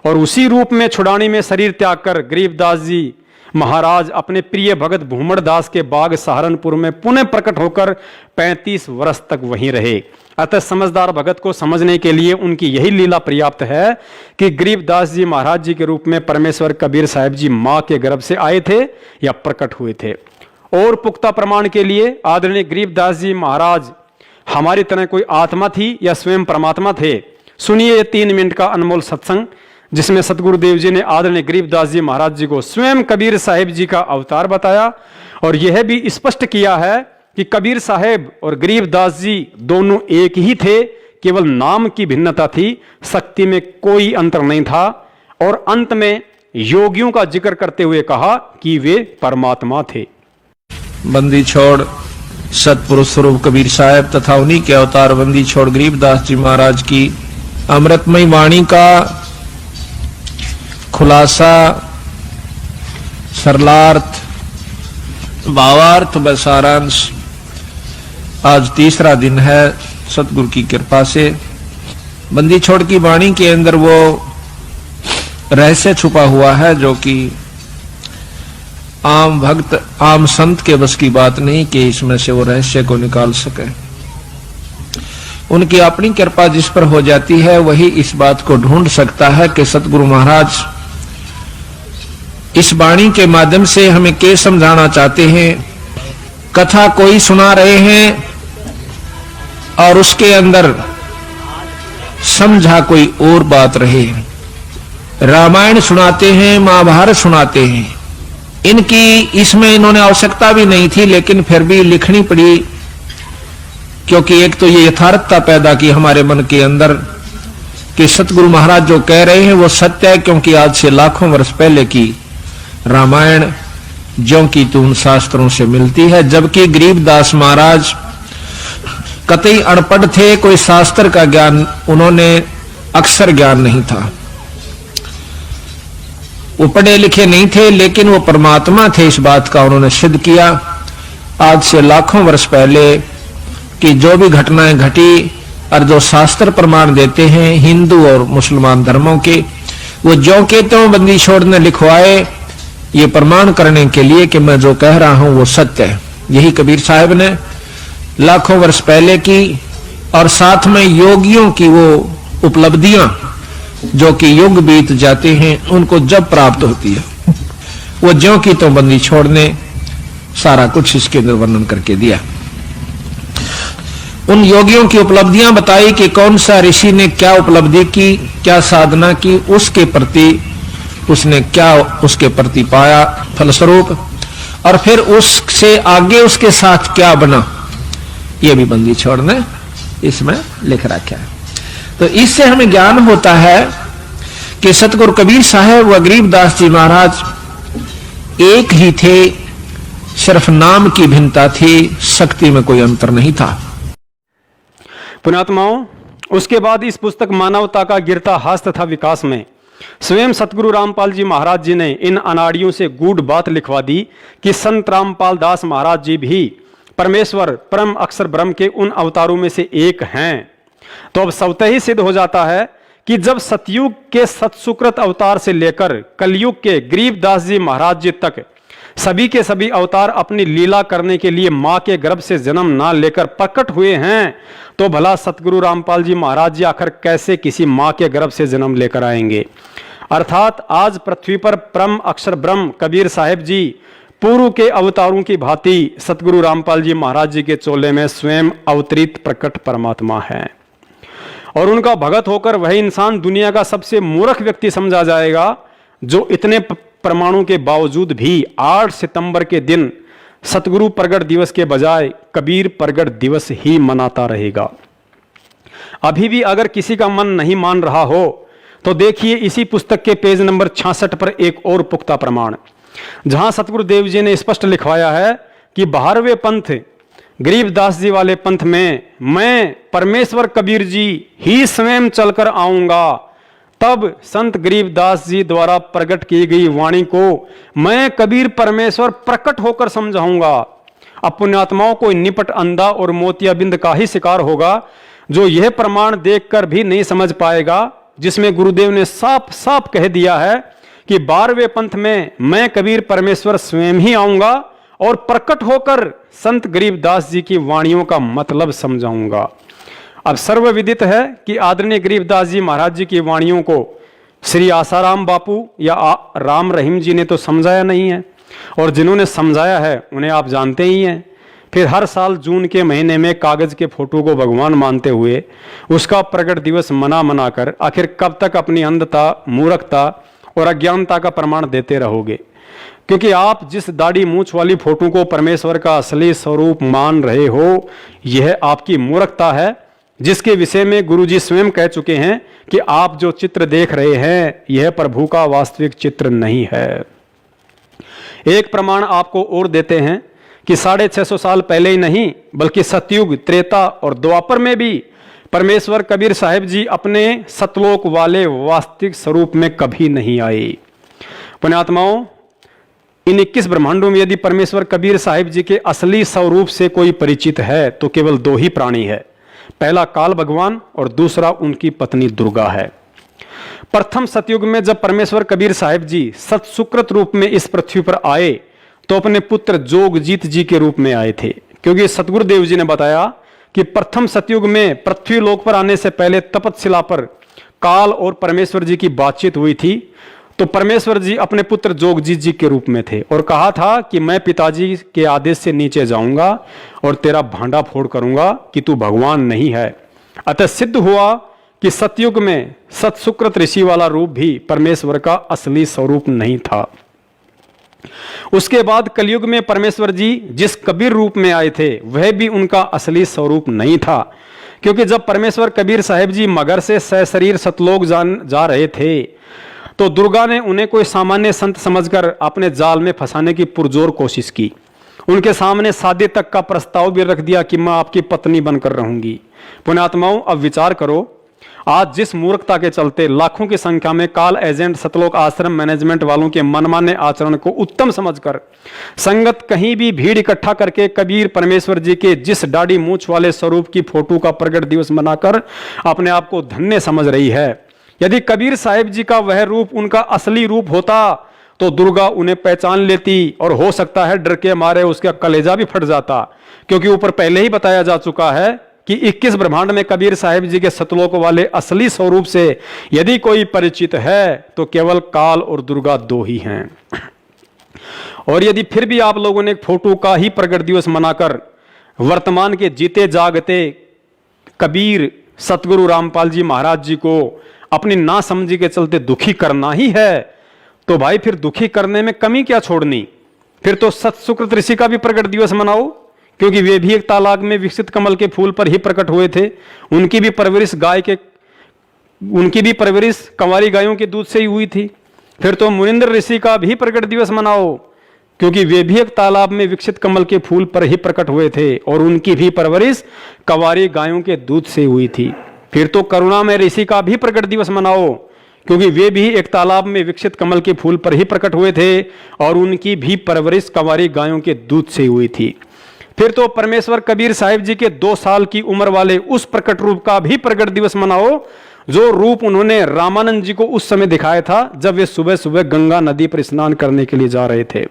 और उसी रूप में छुड़ानी में शरीर त्याग कर गरीबदास जी महाराज अपने प्रिय भगत भूमड़ दास के बाग सहारनपुर में पुनः प्रकट होकर 35 वर्ष तक वहीं रहे। अतः समझदार भगत को समझने के लिए उनकी यही लीला पर्याप्त है कि गरीबदास जी महाराज जी के रूप में परमेश्वर कबीर साहिब जी माँ के गर्भ से आए थे या प्रकट हुए थे। और पुख्ता प्रमाण के लिए आदरणीय गरीबदास जी महाराज हमारी तरह कोई आत्मा थी या स्वयं परमात्मा थे। सुनिए 3 मिनट का अनमोल सत्संग, जिसमें सतगुरुदेव जी ने आदरणीय गरीबदास जी महाराज जी को स्वयं कबीर साहिब जी का अवतार बताया और यह भी स्पष्ट किया है कि कबीर साहिब और गरीबदास जी दोनों एक ही थे, केवल नाम की भिन्नता थी, शक्ति में कोई अंतर नहीं था। और अंत में योगियों का जिक्र करते हुए कहा कि वे परमात्मा थे। बंदी छोड़ सतपुरुष स्वरूप कबीर साहब तथा उन्हीं के अवतार बंदी छोड़ गरीबदास जी महाराज की अमृतमयी वाणी का खुलासा, सरलार्थ, भावार्थ व सारांश आज तीसरा दिन है सतगुरु की कृपा से। बंदी छोड़ की वाणी के अंदर वो रहस्य छुपा हुआ है जो कि आम भक्त आम संत के बस की बात नहीं कि इसमें से वो रहस्य को निकाल सके। उनकी अपनी कृपा जिस पर हो जाती है वही इस बात को ढूंढ सकता है कि सतगुरु महाराज इस वाणी के माध्यम से हमें क्या समझाना चाहते हैं। कथा कोई सुना रहे हैं और उसके अंदर समझा कोई और बात रहे। रामायण सुनाते हैं, महाभारत सुनाते हैं, इनकी इसमें इन्होंने आवश्यकता भी नहीं थी, लेकिन फिर भी लिखनी पड़ी, क्योंकि एक तो ये यथार्थता पैदा की हमारे मन के अंदर कि सतगुरु महाराज जो कह रहे हैं वो सत्य है, क्योंकि आज से लाखों वर्ष पहले की रामायण ज्यों की त्यों शास्त्रों से मिलती है। जबकि गरीबदास महाराज कतई अनपढ़ थे, कोई शास्त्र का ज्ञान, उन्होंने अक्षर ज्ञान नहीं था, वो पढ़े लिखे नहीं थे, लेकिन वो परमात्मा थे, इस बात का उन्होंने सिद्ध किया। आज से लाखों वर्ष पहले कि जो भी घटनाएं घटी और जो शास्त्र प्रमाण देते हैं हिंदू और मुसलमान धर्मों के, वो ज्यों के त्यों बंदी छोड़ ने लिखवाए, ये प्रमाण करने के लिए कि मैं जो कह रहा हूं वो सत्य है। यही कबीर साहब ने लाखों वर्ष पहले की, और साथ में योगियों की वो उपलब्धियां जो कि युग बीत जाते हैं उनको जब प्राप्त होती है, वो ज्यों की त्यों बंदी छोड़ने सारा कुछ इसके अंदर वर्णन करके दिया। उन योगियों की उपलब्धियां बताई कि कौन सा ऋषि ने क्या उपलब्धि की, क्या साधना की, उसके प्रति उसने क्या उसके प्रति पाया फलस्वरूप, और फिर उससे आगे उसके साथ क्या बना, ये भी बंदी छोड़ ने इसमें लिख रखा है। तो इससे हमें ज्ञान होता है कि सतगुरु कबीर साहब व गरीबदास जी महाराज एक ही थे, सिर्फ नाम की भिन्नता थी, शक्ति में कोई अंतर नहीं था। पुण्यात्माओं, उसके बाद इस पुस्तक मानवता का गिरता हाथ तथा विकास में स्वयं सतगुरु रामपाल जी महाराज जी ने इन अनाड़ियों से गूढ़ बात लिखवा दी कि संत रामपाल दास महाराज जी भी परमेश्वर परम अक्षर ब्रह्म के उन अवतारों में से एक हैं। तो अब स्वतः ही सिद्ध हो जाता है कि जब सतयुग के सतसुकृत अवतार से लेकर कलयुग के गरीबदास जी महाराज जी तक सभी के सभी अवतार अपनी लीला करने के लिए मां के गर्भ से जन्म ना लेकर प्रकट हुए हैं, तो भला सतगुरु रामपाल जी महाराज जी आखिर कैसे किसी मां के गर्भ से जन्म लेकर आएंगे। अर्थात आज पृथ्वी पर परम अक्षर ब्रह्म कबीर साहिब जी पूर्व के अवतारों की भांति सतगुरु रामपाल जी महाराज जी के चोले में स्वयं अवतरित प्रकट परमात्मा है, और उनका भगत होकर वही इंसान दुनिया का सबसे मूर्ख व्यक्ति समझा जाएगा जो इतने प्रमाणों के बावजूद भी 8 सितंबर के दिन सतगुरु प्रगट दिवस के बजाय कबीर प्रगट दिवस ही मनाता रहेगा। अभी भी अगर किसी का मन नहीं मान रहा हो तो देखिए इसी पुस्तक के पेज नंबर 66 पर एक और पुख्ता प्रमाण, जहां सतगुरुदेव जी ने स्पष्ट लिखवाया है कि 12वें पंथ गरीबदास जी वाले पंथ में मैं परमेश्वर कबीर जी ही स्वयं चलकर आऊंगा, तब संत गरीबदास जी द्वारा प्रकट की गई वाणी को मैं कबीर परमेश्वर प्रकट होकर समझाऊंगा। अब पुण्यात्माओं को निपट अंधा और मोतियाबिंद का ही शिकार होगा जो यह प्रमाण देखकर भी नहीं समझ पाएगा, जिसमें गुरुदेव ने साफ साफ कह दिया है कि 12वें पंथ में मैं कबीर परमेश्वर स्वयं ही आऊंगा और प्रकट होकर संत गरीबदास जी की वाणियों का मतलब समझाऊंगा। अब सर्वविदित है कि आदरणीय गरीबदास जी महाराज जी की वाणियों को श्री आसाराम बापू या राम रहीम जी ने तो समझाया नहीं है, और जिन्होंने समझाया है उन्हें आप जानते ही हैं। फिर हर साल जून के महीने में कागज के फोटो को भगवान मानते हुए उसका प्रकट दिवस मना कर आखिर कब तक अपनी अंधता, मूर्खता और अज्ञानता का प्रमाण देते रहोगे? क्योंकि आप जिस दाढ़ी मूंछ वाली फोटो को परमेश्वर का असली स्वरूप मान रहे हो, यह आपकी मूर्खता है, जिसके विषय में गुरुजी स्वयं कह चुके हैं कि आप जो चित्र देख रहे हैं यह प्रभु का वास्तविक चित्र नहीं है। एक प्रमाण आपको और देते हैं कि 650 साल पहले ही नहीं बल्कि सतयुग, त्रेता और द्वापर में भी परमेश्वर कबीर साहिब जी अपने सतलोक वाले वास्तविक स्वरूप में कभी नहीं आए। पुण्यात्माओं, इन 21 ब्रह्मांडों में यदि परमेश्वर कबीर साहिब जी के असली स्वरूप से कोई परिचित है तो केवल 2 ही प्राणी है, पहला काल भगवान और दूसरा उनकी पत्नी दुर्गा है। प्रथम सतयुग में जब परमेश्वर कबीर साहिब जी सतसुकृत रूप में इस पृथ्वी पर आए तो अपने पुत्र जोगजीत जी के रूप में आए थे, क्योंकि सतगुरुदेव जी ने बताया कि प्रथम सतयुग में पृथ्वी लोक पर आने से पहले तपतशिला पर काल और परमेश्वर जी की बातचीत हुई थी। तो परमेश्वर जी अपने पुत्र जोगजीत जी के रूप में थे और कहा था कि मैं पिताजी के आदेश से नीचे जाऊंगा और तेरा भांडा फोड़ करूंगा कि तू भगवान नहीं है। अतः सिद्ध हुआ कि सतयुग में सतसुकृत ऋषि वाला रूप भी परमेश्वर का असली स्वरूप नहीं था। उसके बाद कलयुग में परमेश्वर जी जिस कबीर रूप में आए थे वह भी उनका असली स्वरूप नहीं था, क्योंकि जब परमेश्वर कबीर साहिब जी मगर से सशरीर सतलोक जा रहे थे तो दुर्गा ने उन्हें कोई सामान्य संत समझकर अपने जाल में फंसाने की पुरजोर कोशिश की। उनके सामने शादी तक का प्रस्ताव भी रख दिया कि मैं आपकी पत्नी बनकर रहूंगी। पुण्यात्माओं, अब विचार करो, आज जिस मूर्खता के चलते लाखों की संख्या में काल एजेंट सतलोक आश्रम मैनेजमेंट वालों के मनमाने आचरण को उत्तम समझकर संगत कहीं भी भीड़ इकट्ठा करके कबीर परमेश्वर जी के जिस दाढ़ी मूंछ वाले स्वरूप की फोटो का प्रकट दिवस मनाकर अपने आप को धन्य समझ रही है। यदि कबीर साहिब जी का वह रूप उनका असली रूप होता तो दुर्गा उन्हें पहचान लेती और हो सकता है डर के मारे उसका कलेजा भी फट जाता, क्योंकि ऊपर पहले ही बताया जा चुका है कि 21 ब्रह्मांड में कबीर साहिब जी के सतलोक वाले असली स्वरूप से यदि कोई परिचित है तो केवल काल और दुर्गा दो ही हैं। और यदि फिर भी आप लोगों ने फोटो का ही प्रकट दिवस मनाकर वर्तमान के जीते जागते कबीर सतगुरु रामपाल जी महाराज जी को अपनी नासमझी के चलते दुखी करना ही है, तो भाई फिर दुखी करने में कमी क्या छोड़नी? फिर तो सतसुकृत ऋषि का भी प्रकट दिवस मनाओ, क्योंकि वे भी एक तालाब में विकसित कमल के फूल पर ही प्रकट हुए थे। उनकी भी परवरिश कंवारी गायों के दूध से ही हुई थी। फिर तो मुनिंद्र ऋषि का भी प्रकट दिवस मनाओ, क्योंकि वे भी एक तालाब में विकसित कमल के फूल पर ही प्रकट हुए थे और उनकी भी परवरिश कंवारी गायों के दूध से हुई थी। फिर तो करुणा में ऋषि का भी प्रकट दिवस मनाओ, क्योंकि वे भी एक तालाब में विकसित कमल के फूल पर ही प्रकट हुए थे और उनकी भी परवरिश कंवारी गायों के दूध से हुई थी। फिर तो परमेश्वर कबीर साहिब जी के 2 साल की उम्र वाले उस प्रकट रूप का भी प्रकट दिवस मनाओ जो रूप उन्होंने रामानंद जी को उस समय दिखाया था जब वे सुबह सुबह गंगा नदी पर स्नान करने के लिए जा रहे थे।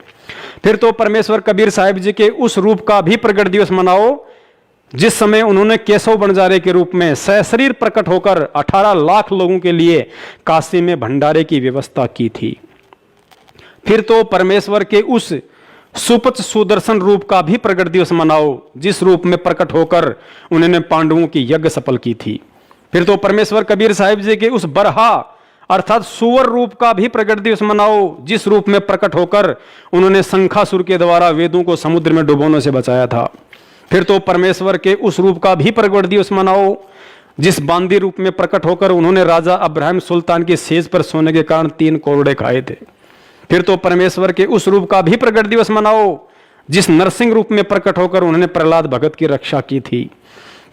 फिर तो परमेश्वर कबीर साहिब जी के उस रूप का भी प्रकट दिवस मनाओ जिस समय उन्होंने केशव बंजारे के रूप में सशरीर प्रकट होकर 18 लाख लोगों के लिए काशी में भंडारे की व्यवस्था की थी। फिर तो परमेश्वर के उस सुपच सुदर्शन रूप का भी प्रकट दिवस मनाओ जिस रूप में प्रकट होकर उन्होंने पांडवों की यज्ञ सफल की थी। फिर तो परमेश्वर कबीर साहिब जी के उस बरहा अर्थात सुवर रूप का भी प्रकट दिवस मनाओ जिस रूप में प्रकट होकर उन्होंने शंखासुर के द्वारा वेदों को समुद्र में डुबोने से बचाया था। फिर तो परमेश्वर के उस रूप का भी प्रकट दिवस मनाओ जिस बांदी रूप में प्रकट होकर उन्होंने राजा अब्राहिम सुल्तान की सेज पर सोने के कारण 3 कोरड़े खाए थे। फिर तो परमेश्वर के उस रूप का भी प्रकट दिवस मनाओ जिस नरसिंह रूप में प्रकट होकर उन्होंने प्रहलाद भगत की रक्षा की थी।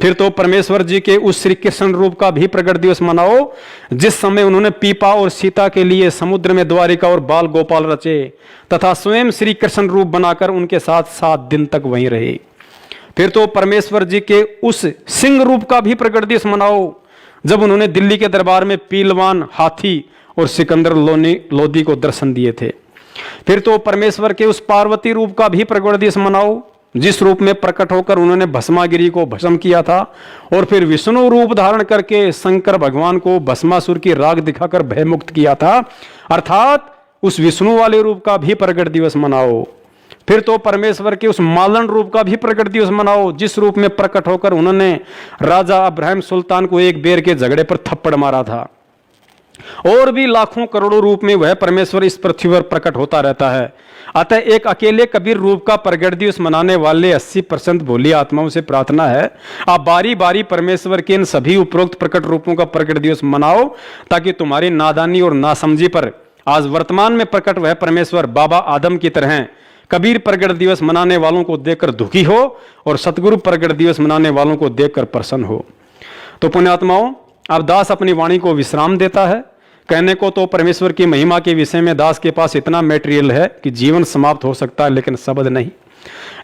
फिर तो परमेश्वर जी के उस श्री कृष्ण रूप का भी प्रकट दिवस मनाओ जिस समय उन्होंने पीपा और सीता के लिए समुद्र में द्वारिका और बाल गोपाल रचे तथा स्वयं श्री कृष्ण रूप बनाकर उनके साथ 7 दिन तक वहीं रहे। फिर तो परमेश्वर जी के उस सिंह रूप का भी प्रकट दिवस मनाओ जब उन्होंने दिल्ली के दरबार में पीलवान, हाथी और सिकंदर लोदी को दर्शन दिए थे। फिर तो परमेश्वर के उस पार्वती रूप का भी प्रकट दिवस मनाओ जिस रूप में प्रकट होकर उन्होंने भस्मागिरी को भस्म किया था और फिर विष्णु रूप धारण करके शंकर भगवान को भस्मासुर की राग दिखाकर भयमुक्त किया था, अर्थात उस विष्णु वाले रूप का भी प्रकट दिवस मनाओ। फिर तो परमेश्वर के उस मालन रूप का भी प्रकट दिवस मनाओ जिस रूप में प्रकट होकर उन्होंने राजा अब्राहिम सुल्तान को एक बेर के झगड़े पर थप्पड़ मारा था। और भी लाखों करोड़ों रूप में वह परमेश्वर इस पृथ्वी पर प्रकट होता रहता है। अतः एक अकेले कबीर रूप का प्रकट दिवस मनाने वाले 80% भोली आत्माओं से प्रार्थना है आप बारी बारी परमेश्वर के इन सभी उपरोक्त प्रकट रूपों का प्रकट दिवस मनाओ ताकि तुम्हारी नादानी और नासमझी पर आज वर्तमान में प्रकट वह परमेश्वर बाबा आदम की तरह कबीर प्रकट दिवस मनाने वालों को देखकर दुखी हो और सतगुरु प्रकट दिवस मनाने वालों को देखकर प्रसन्न हो। तो पुण्यात्माओं, अब दास अपनी वाणी को विश्राम देता है। कहने को तो परमेश्वर की महिमा के विषय में दास के पास इतना मटेरियल है कि जीवन समाप्त हो सकता है, लेकिन शब्द नहीं।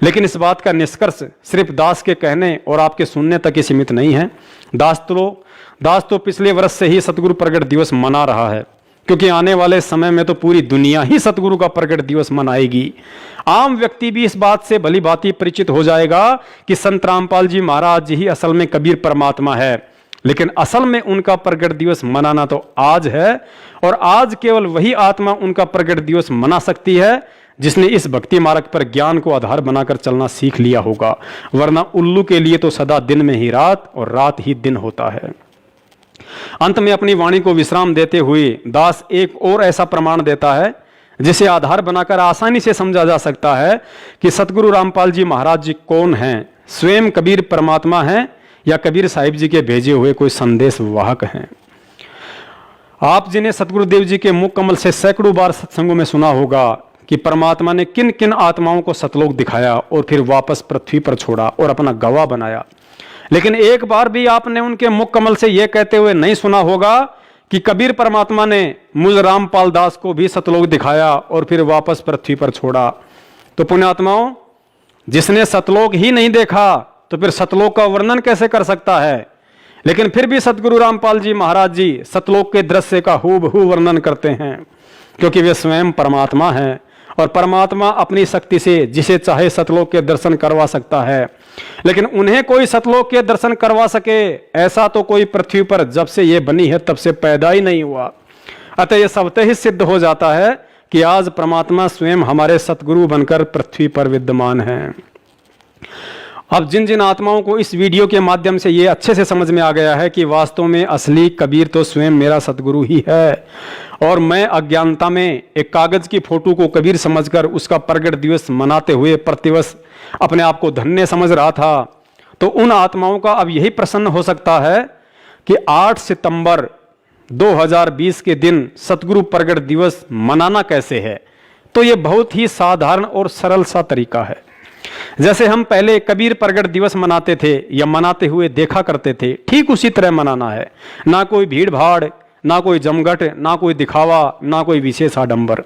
लेकिन इस बात का निष्कर्ष सिर्फ दास के कहने और आपके सुनने तक ही सीमित नहीं है। दास तो पिछले वर्ष से ही सतगुरु प्रकट दिवस मना रहा है, क्योंकि आने वाले समय में तो पूरी दुनिया ही सतगुरु का प्रकट दिवस मनाएगी। आम व्यक्ति भी इस बात से भली भांति परिचित हो जाएगा कि संत रामपाल जी महाराज जी ही असल में कबीर परमात्मा है। लेकिन असल में उनका प्रकट दिवस मनाना तो आज है, और आज केवल वही आत्मा उनका प्रकट दिवस मना सकती है जिसने इस भक्ति मार्ग पर ज्ञान को आधार बनाकर चलना सीख लिया होगा। वरना उल्लू के लिए तो सदा दिन में ही रात और रात ही दिन होता है। अंत में अपनी वाणी को विश्राम देते हुए दास एक और ऐसा प्रमाण देता है जिसे आधार बनाकर आसानी से समझा जा सकता है कि सतगुरु रामपाल जी महाराज जी कौन हैं, स्वयं कबीर परमात्मा हैं या कबीर साहिब जी के भेजे हुए कोई संदेश वाहक हैं। आप जिन्हें सतगुरुदेव जी के मुख कमल से सैकड़ों बार सत्संगों में सुना होगा कि परमात्मा ने किन किन आत्माओं को सतलोक दिखाया और फिर वापस पृथ्वी पर छोड़ा और अपना गवाह बनाया, लेकिन एक बार भी आपने उनके मुख कमल से यह कहते हुए नहीं सुना होगा कि कबीर परमात्मा ने मुझ रामपाल दास को भी सतलोक दिखाया और फिर वापस पृथ्वी पर छोड़ा। तो पुण्यात्माओं, जिसने सतलोक ही नहीं देखा तो फिर सतलोक का वर्णन कैसे कर सकता है। लेकिन फिर भी सतगुरु रामपाल जी महाराज जी सतलोक के दृश्य का हूबहू वर्णन करते हैं, क्योंकि वे स्वयं परमात्मा हैं और परमात्मा अपनी शक्ति से जिसे चाहे सतलोक के दर्शन करवा सकता है। लेकिन उन्हें कोई सतलोक के दर्शन करवा सके ऐसा तो कोई पृथ्वी पर जब से ये बनी है तब से पैदा ही नहीं हुआ। अतः यह स्वतः ही सिद्ध हो जाता है कि आज परमात्मा स्वयं हमारे सतगुरु बनकर पृथ्वी पर विद्यमान हैं। अब जिन जिन आत्माओं को इस वीडियो के माध्यम से ये अच्छे से समझ में आ गया है कि वास्तव में असली कबीर तो स्वयं मेरा सतगुरु ही है और मैं अज्ञानता में एक कागज की फोटो को कबीर समझकर उसका प्रगट दिवस मनाते हुए प्रतिवर्ष अपने आप को धन्य समझ रहा था, तो उन आत्माओं का अब यही प्रश्न हो सकता है कि 8 सितंबर 2020 के दिन सतगुरु प्रगट दिवस मनाना कैसे है। तो ये बहुत ही साधारण और सरल सा तरीका है। जैसे हम पहले कबीर प्रगट दिवस मनाते थे या मनाते हुए देखा करते थे, ठीक उसी तरह मनाना है। ना कोई भीड़ भाड़, ना कोई जमघट, ना कोई दिखावा, ना कोई विशेष आडंबर।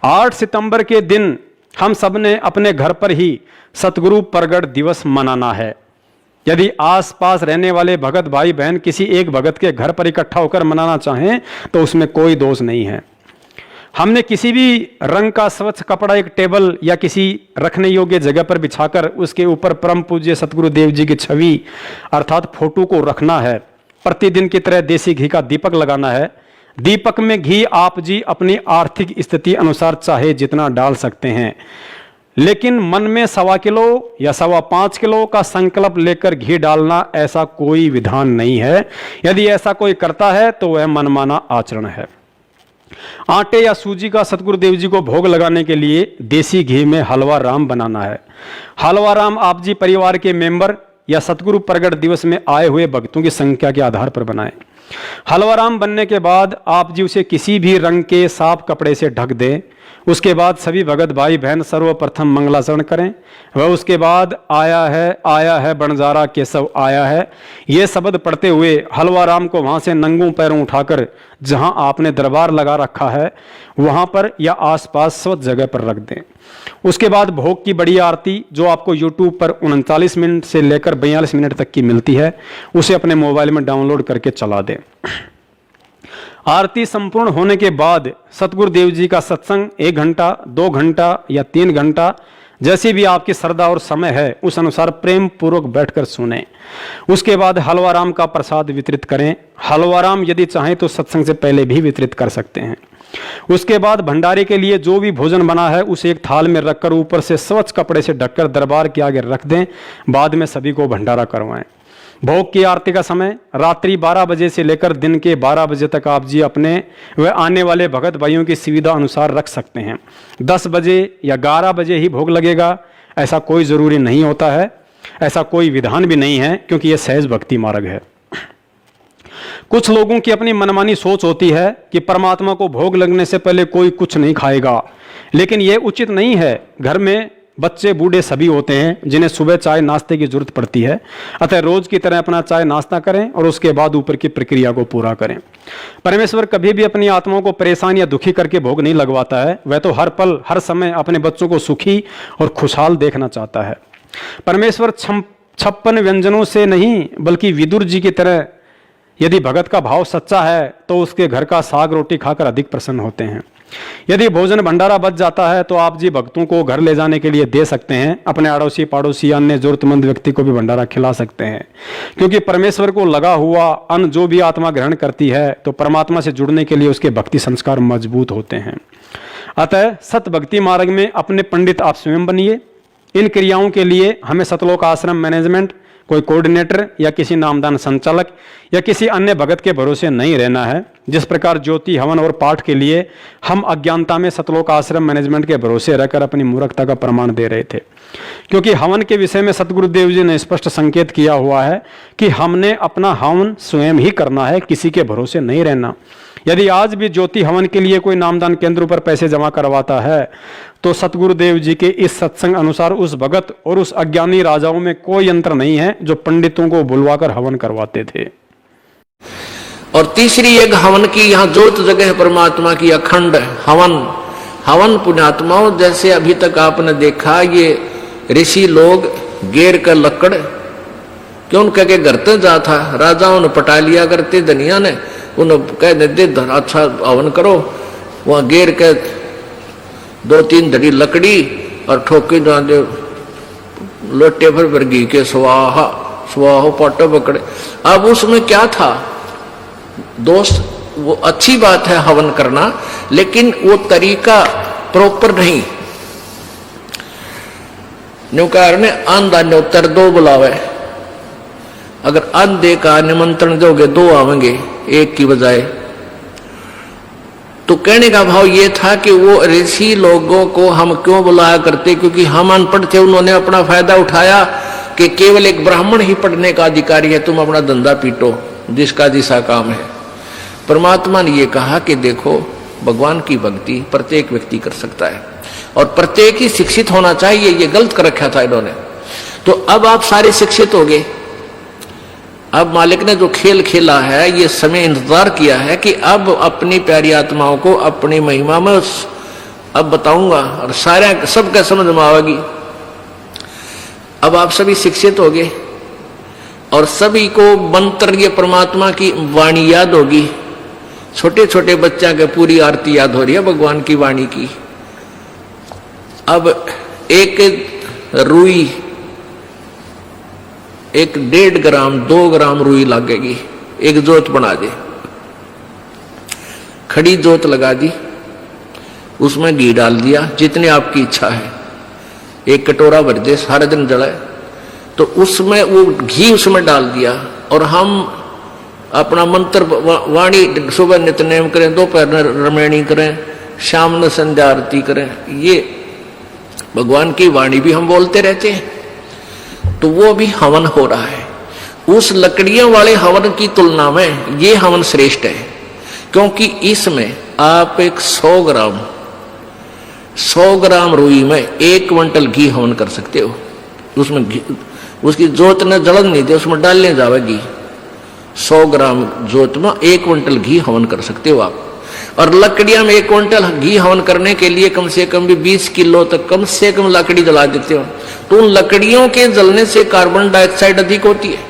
8 सितंबर के दिन हम सब ने अपने घर पर ही सतगुरु प्रगट दिवस मनाना है। यदि आसपास रहने वाले भगत भाई बहन किसी एक भगत के घर पर इकट्ठा होकर मनाना चाहें तो उसमें कोई दोष नहीं है। हमने किसी भी रंग का स्वच्छ कपड़ा एक टेबल या किसी रखने योग्य जगह पर बिछाकर उसके ऊपर परम पूज्य सतगुरुदेव जी की छवि अर्थात फोटो को रखना है। प्रतिदिन की तरह देसी घी का दीपक लगाना है। दीपक में घी आप जी अपनी आर्थिक स्थिति अनुसार चाहे जितना डाल सकते हैं, लेकिन मन में 1.25 किलो या 5.25 किलो का संकल्प लेकर घी डालना ऐसा कोई विधान नहीं है। यदि ऐसा कोई करता है तो वह मनमाना आचरण है। आटे या सूजी का सतगुरुदेव जी को भोग लगाने के लिए देसी घी में हलवा राम बनाना है। हलवा राम आप जी परिवार के मेंबर या सतगुरु प्रगट दिवस में आए हुए भक्तों की संख्या के आधार पर बनाएं। हलवा राम बनने के बाद आप जी उसे किसी भी रंग के साफ कपड़े से ढक दें। उसके बाद सभी भगत भाई बहन सर्वप्रथम मंगलाचरण करें। वह उसके बाद आया है बंजारा केशव आया है, ये शब्द पढ़ते हुए हलवा राम को वहां से नंगों पैरों उठाकर जहां आपने दरबार लगा रखा है वहां पर या आसपास स्वच्छ जगह पर रख दें। उसके बाद भोग की बड़ी आरती जो आपको YouTube पर 39 मिनट से लेकर 42 मिनट तक की मिलती है, उसे अपने मोबाइल में डाउनलोड करके चला दें। आरती संपूर्ण होने के बाद सतगुरुदेव जी का सत्संग 1 घंटा, 2 घंटा या 3 घंटा जैसी भी आपकी श्रद्धा और समय है उस अनुसार प्रेम पूर्वक बैठकर सुने। उसके बाद हलवा राम का प्रसाद वितरित करें। हलवा राम यदि चाहें तो सत्संग से पहले भी वितरित कर सकते हैं। उसके बाद भंडारे के लिए जो भी भोजन बना है उसे एक थाल में रखकर ऊपर से स्वच्छ कपड़े से ढककर दरबार के आगे रख दें। बाद में सभी को भंडारा करवाएं। भोग की आरती का समय रात्रि 12 बजे से लेकर दिन के 12 बजे तक आप जी अपने व आने वाले भगत भाइयों की सुविधा अनुसार रख सकते हैं। 10 बजे या 11 बजे ही भोग लगेगा ऐसा कोई ज़रूरी नहीं होता है, ऐसा कोई विधान भी नहीं है, क्योंकि यह सहज भक्ति मार्ग है। कुछ लोगों की अपनी मनमानी सोच होती है कि परमात्मा को भोग लगने से पहले कोई कुछ नहीं खाएगा, लेकिन यह उचित नहीं है। घर में बच्चे बूढ़े सभी होते हैं जिन्हें सुबह चाय नाश्ते की जरूरत पड़ती है। अतः रोज की तरह अपना चाय नाश्ता करें और उसके बाद ऊपर की प्रक्रिया को पूरा करें। परमेश्वर कभी भी अपनी आत्माओं को परेशान या दुखी करके भोग नहीं लगवाता है। वह तो हर पल हर समय अपने बच्चों को सुखी और खुशहाल देखना चाहता है। परमेश्वर 56 व्यंजनों से नहीं बल्कि विदुर जी की तरह यदि भगत का भाव सच्चा है तो उसके घर का साग रोटी खाकर अधिक प्रसन्न होते हैं। यदि भोजन भंडारा बच जाता है तो आप जी भक्तों को घर ले जाने के लिए दे सकते हैं। अपने अड़ोसी पड़ोसी अन्य जरूरतमंद व्यक्ति को भी भंडारा खिला सकते हैं, क्योंकि परमेश्वर को लगा हुआ अन्न जो भी आत्मा ग्रहण करती है तो परमात्मा से जुड़ने के लिए उसके भक्ति संस्कार मजबूत होते हैं। अतः सत भक्ति मार्ग में अपने पंडित आप स्वयं बनिए। इन क्रियाओं के लिए हमें सतलोक आश्रम मैनेजमेंट कोई कोऑर्डिनेटर या किसी नामदान संचालक या किसी अन्य भगत के भरोसे नहीं रहना है। जिस प्रकार ज्योति हवन और पाठ के लिए हम अज्ञानता में सतलोक आश्रम मैनेजमेंट के भरोसे रहकर अपनी मूर्खता का प्रमाण दे रहे थे, क्योंकि हवन के विषय में सतगुरुदेव जी ने स्पष्ट संकेत किया हुआ है कि हमने अपना हवन स्वयं ही करना है, किसी के भरोसे नहीं रहना। यदि आज भी ज्योति हवन के लिए कोई नामदान केंद्र पर पैसे जमा करवाता है तो सतगुरुदेव जी के इस सत्संग अनुसार उस भगत और उस अज्ञानी राजाओं में कोई अंतर नहीं है जो पंडितों को बुलवाकर हवन करवाते थे। और तीसरी एक हवन की यहाँ जोत जगह है परमात्मा की अखंड हवन। हवन पुण्यात्माओं, जैसे अभी तक आपने देखा ये ऋषि लोग गेर कर लकड़ क्यों कह के घर तक जा था, राजाओं ने पटा लिया करते, दुनिया ने उन्हें कह दे अच्छा हवन करो, वहां गेर के 2-3 धड़ी लकड़ी और ठोके दे लोटे भर भर घी के स्वाहा स्वाहो पाटो पकड़े। अब उसमें क्या था दोस्त, वो अच्छी बात है हवन करना, लेकिन वो तरीका प्रॉपर नहीं। न्यूकार ने आंधा न्योतर 2 बुलावे, अगर आंधे का निमंत्रण दोगे 2 आवेंगे एक की बजाय। तो कहने का भाव ये था कि वो ऋषि लोगों को हम क्यों बुलाया करते, क्योंकि हम अनपढ़ थे, उन्होंने अपना फायदा उठाया कि केवल एक ब्राह्मण ही पढ़ने का अधिकारी है, तुम अपना धंधा पीटो जिसका जिसा काम है। परमात्मा ने ये कहा कि देखो भगवान की भक्ति प्रत्येक व्यक्ति कर सकता है और प्रत्येक ही शिक्षित होना चाहिए, ये गलत कर रखा था इन्होंने। तो अब आप सारे शिक्षित हो गए। अब मालिक ने जो खेल खेला है, ये समय इंतजार किया है कि अब अपनी प्यारी आत्माओं को अपनी महिमा में अब बताऊंगा और सारे सबका समझ में आवेगी। अब आप सभी शिक्षित हो गए और सभी को मंत्र ये परमात्मा की वाणी याद होगी। छोटे छोटे बच्चा के पूरी आरती याद हो रही है भगवान की वाणी की। अब एक रुई, एक 1.5 ग्राम 2 ग्राम रुई लगेगी, एक जोत बना दे, खड़ी जोत लगा दी, उसमें घी डाल दिया जितने आपकी इच्छा है, 1 कटोरा भर दे, सारा दिन जलाए। तो उसमें वो घी उसमें डाल दिया और हम अपना मंत्र वाणी सुबह नित्यनेम करें, दोपहर रमैणी करें, शाम में संध्या आरती करें, ये भगवान की वाणी भी हम बोलते रहते हैं। तो वो भी हवन हो रहा है। उस लकड़ियों वाले हवन की तुलना में ये हवन श्रेष्ठ है, क्योंकि इसमें आप एक 100 ग्राम रुई में 1 क्विंटल घी हवन कर सकते हो। उसमें उसकी जोत ने जलन नहीं दे, उसमें डालने जाएगी। 100 ग्राम जोत में 1 क्विंटल घी हवन कर सकते हो आप। और लकड़ियां में 1 क्विंटल घी हवन करने के लिए कम से कम भी 20 किलो तक कम से कम लकड़ी जला देते हो। तो उन लकड़ियों के जलने से कार्बन डाइऑक्साइड अधिक होती है।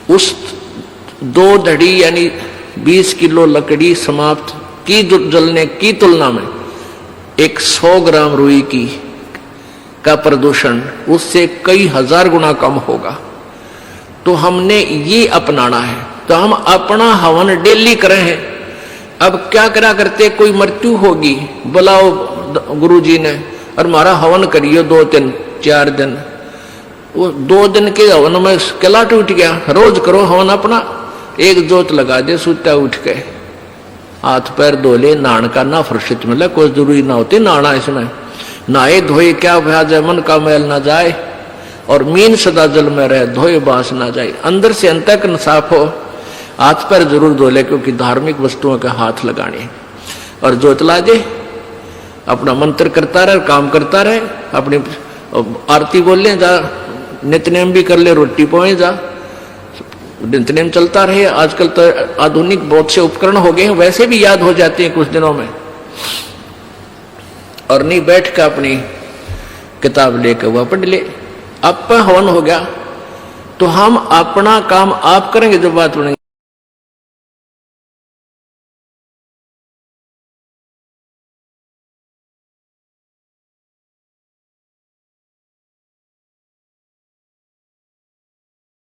उस 2 धड़ी यानी 20 किलो लकड़ी समाप्त की जलने की तुलना में एक 100 ग्राम रुई की का प्रदूषण उससे कई हजार गुना कम होगा। तो हमने ये अपनाना है। तो हम अपना हवन डेली करें हैं। अब क्या करा करते, कोई मृत्यु होगी, बुलाओ गुरुजी ने और हमारा हवन करियो 2-3-4 दिन। वो 2 दिन के हवन में किला टूट गया। रोज करो हवन अपना, एक जोत लगा दे, सुता उठ के हाथ पैर धो ले, नहान का ना फुर्सत मिले, कोई जरूरी ना होती नहाना। इसमें नहाए धोए क्या भ्याज है, मन का मैल ना जाए और मीन सदा जल में रहे, धोए बांस ना जाए। अंदर से अंतःकरण साफ हो, हाथ पैर जरूर धो ले, क्योंकि धार्मिक वस्तुओं का हाथ लगाने। और जोत ला दे, अपना मंत्र करता रहे, काम करता रहे, अपनी आरती बोल ले, जा नित्यनेम भी कर ले, रोटी पोए जा, नित्यनेम चलता रहे। आजकल तो आधुनिक बहुत से उपकरण हो गए हैं, वैसे भी याद हो जाते हैं कुछ दिनों में। और नहीं बैठ के अपनी किताब लेकर वह पढ़ ले। अब हवन हो गया तो हम अपना काम आप करेंगे जब बात बनेगी।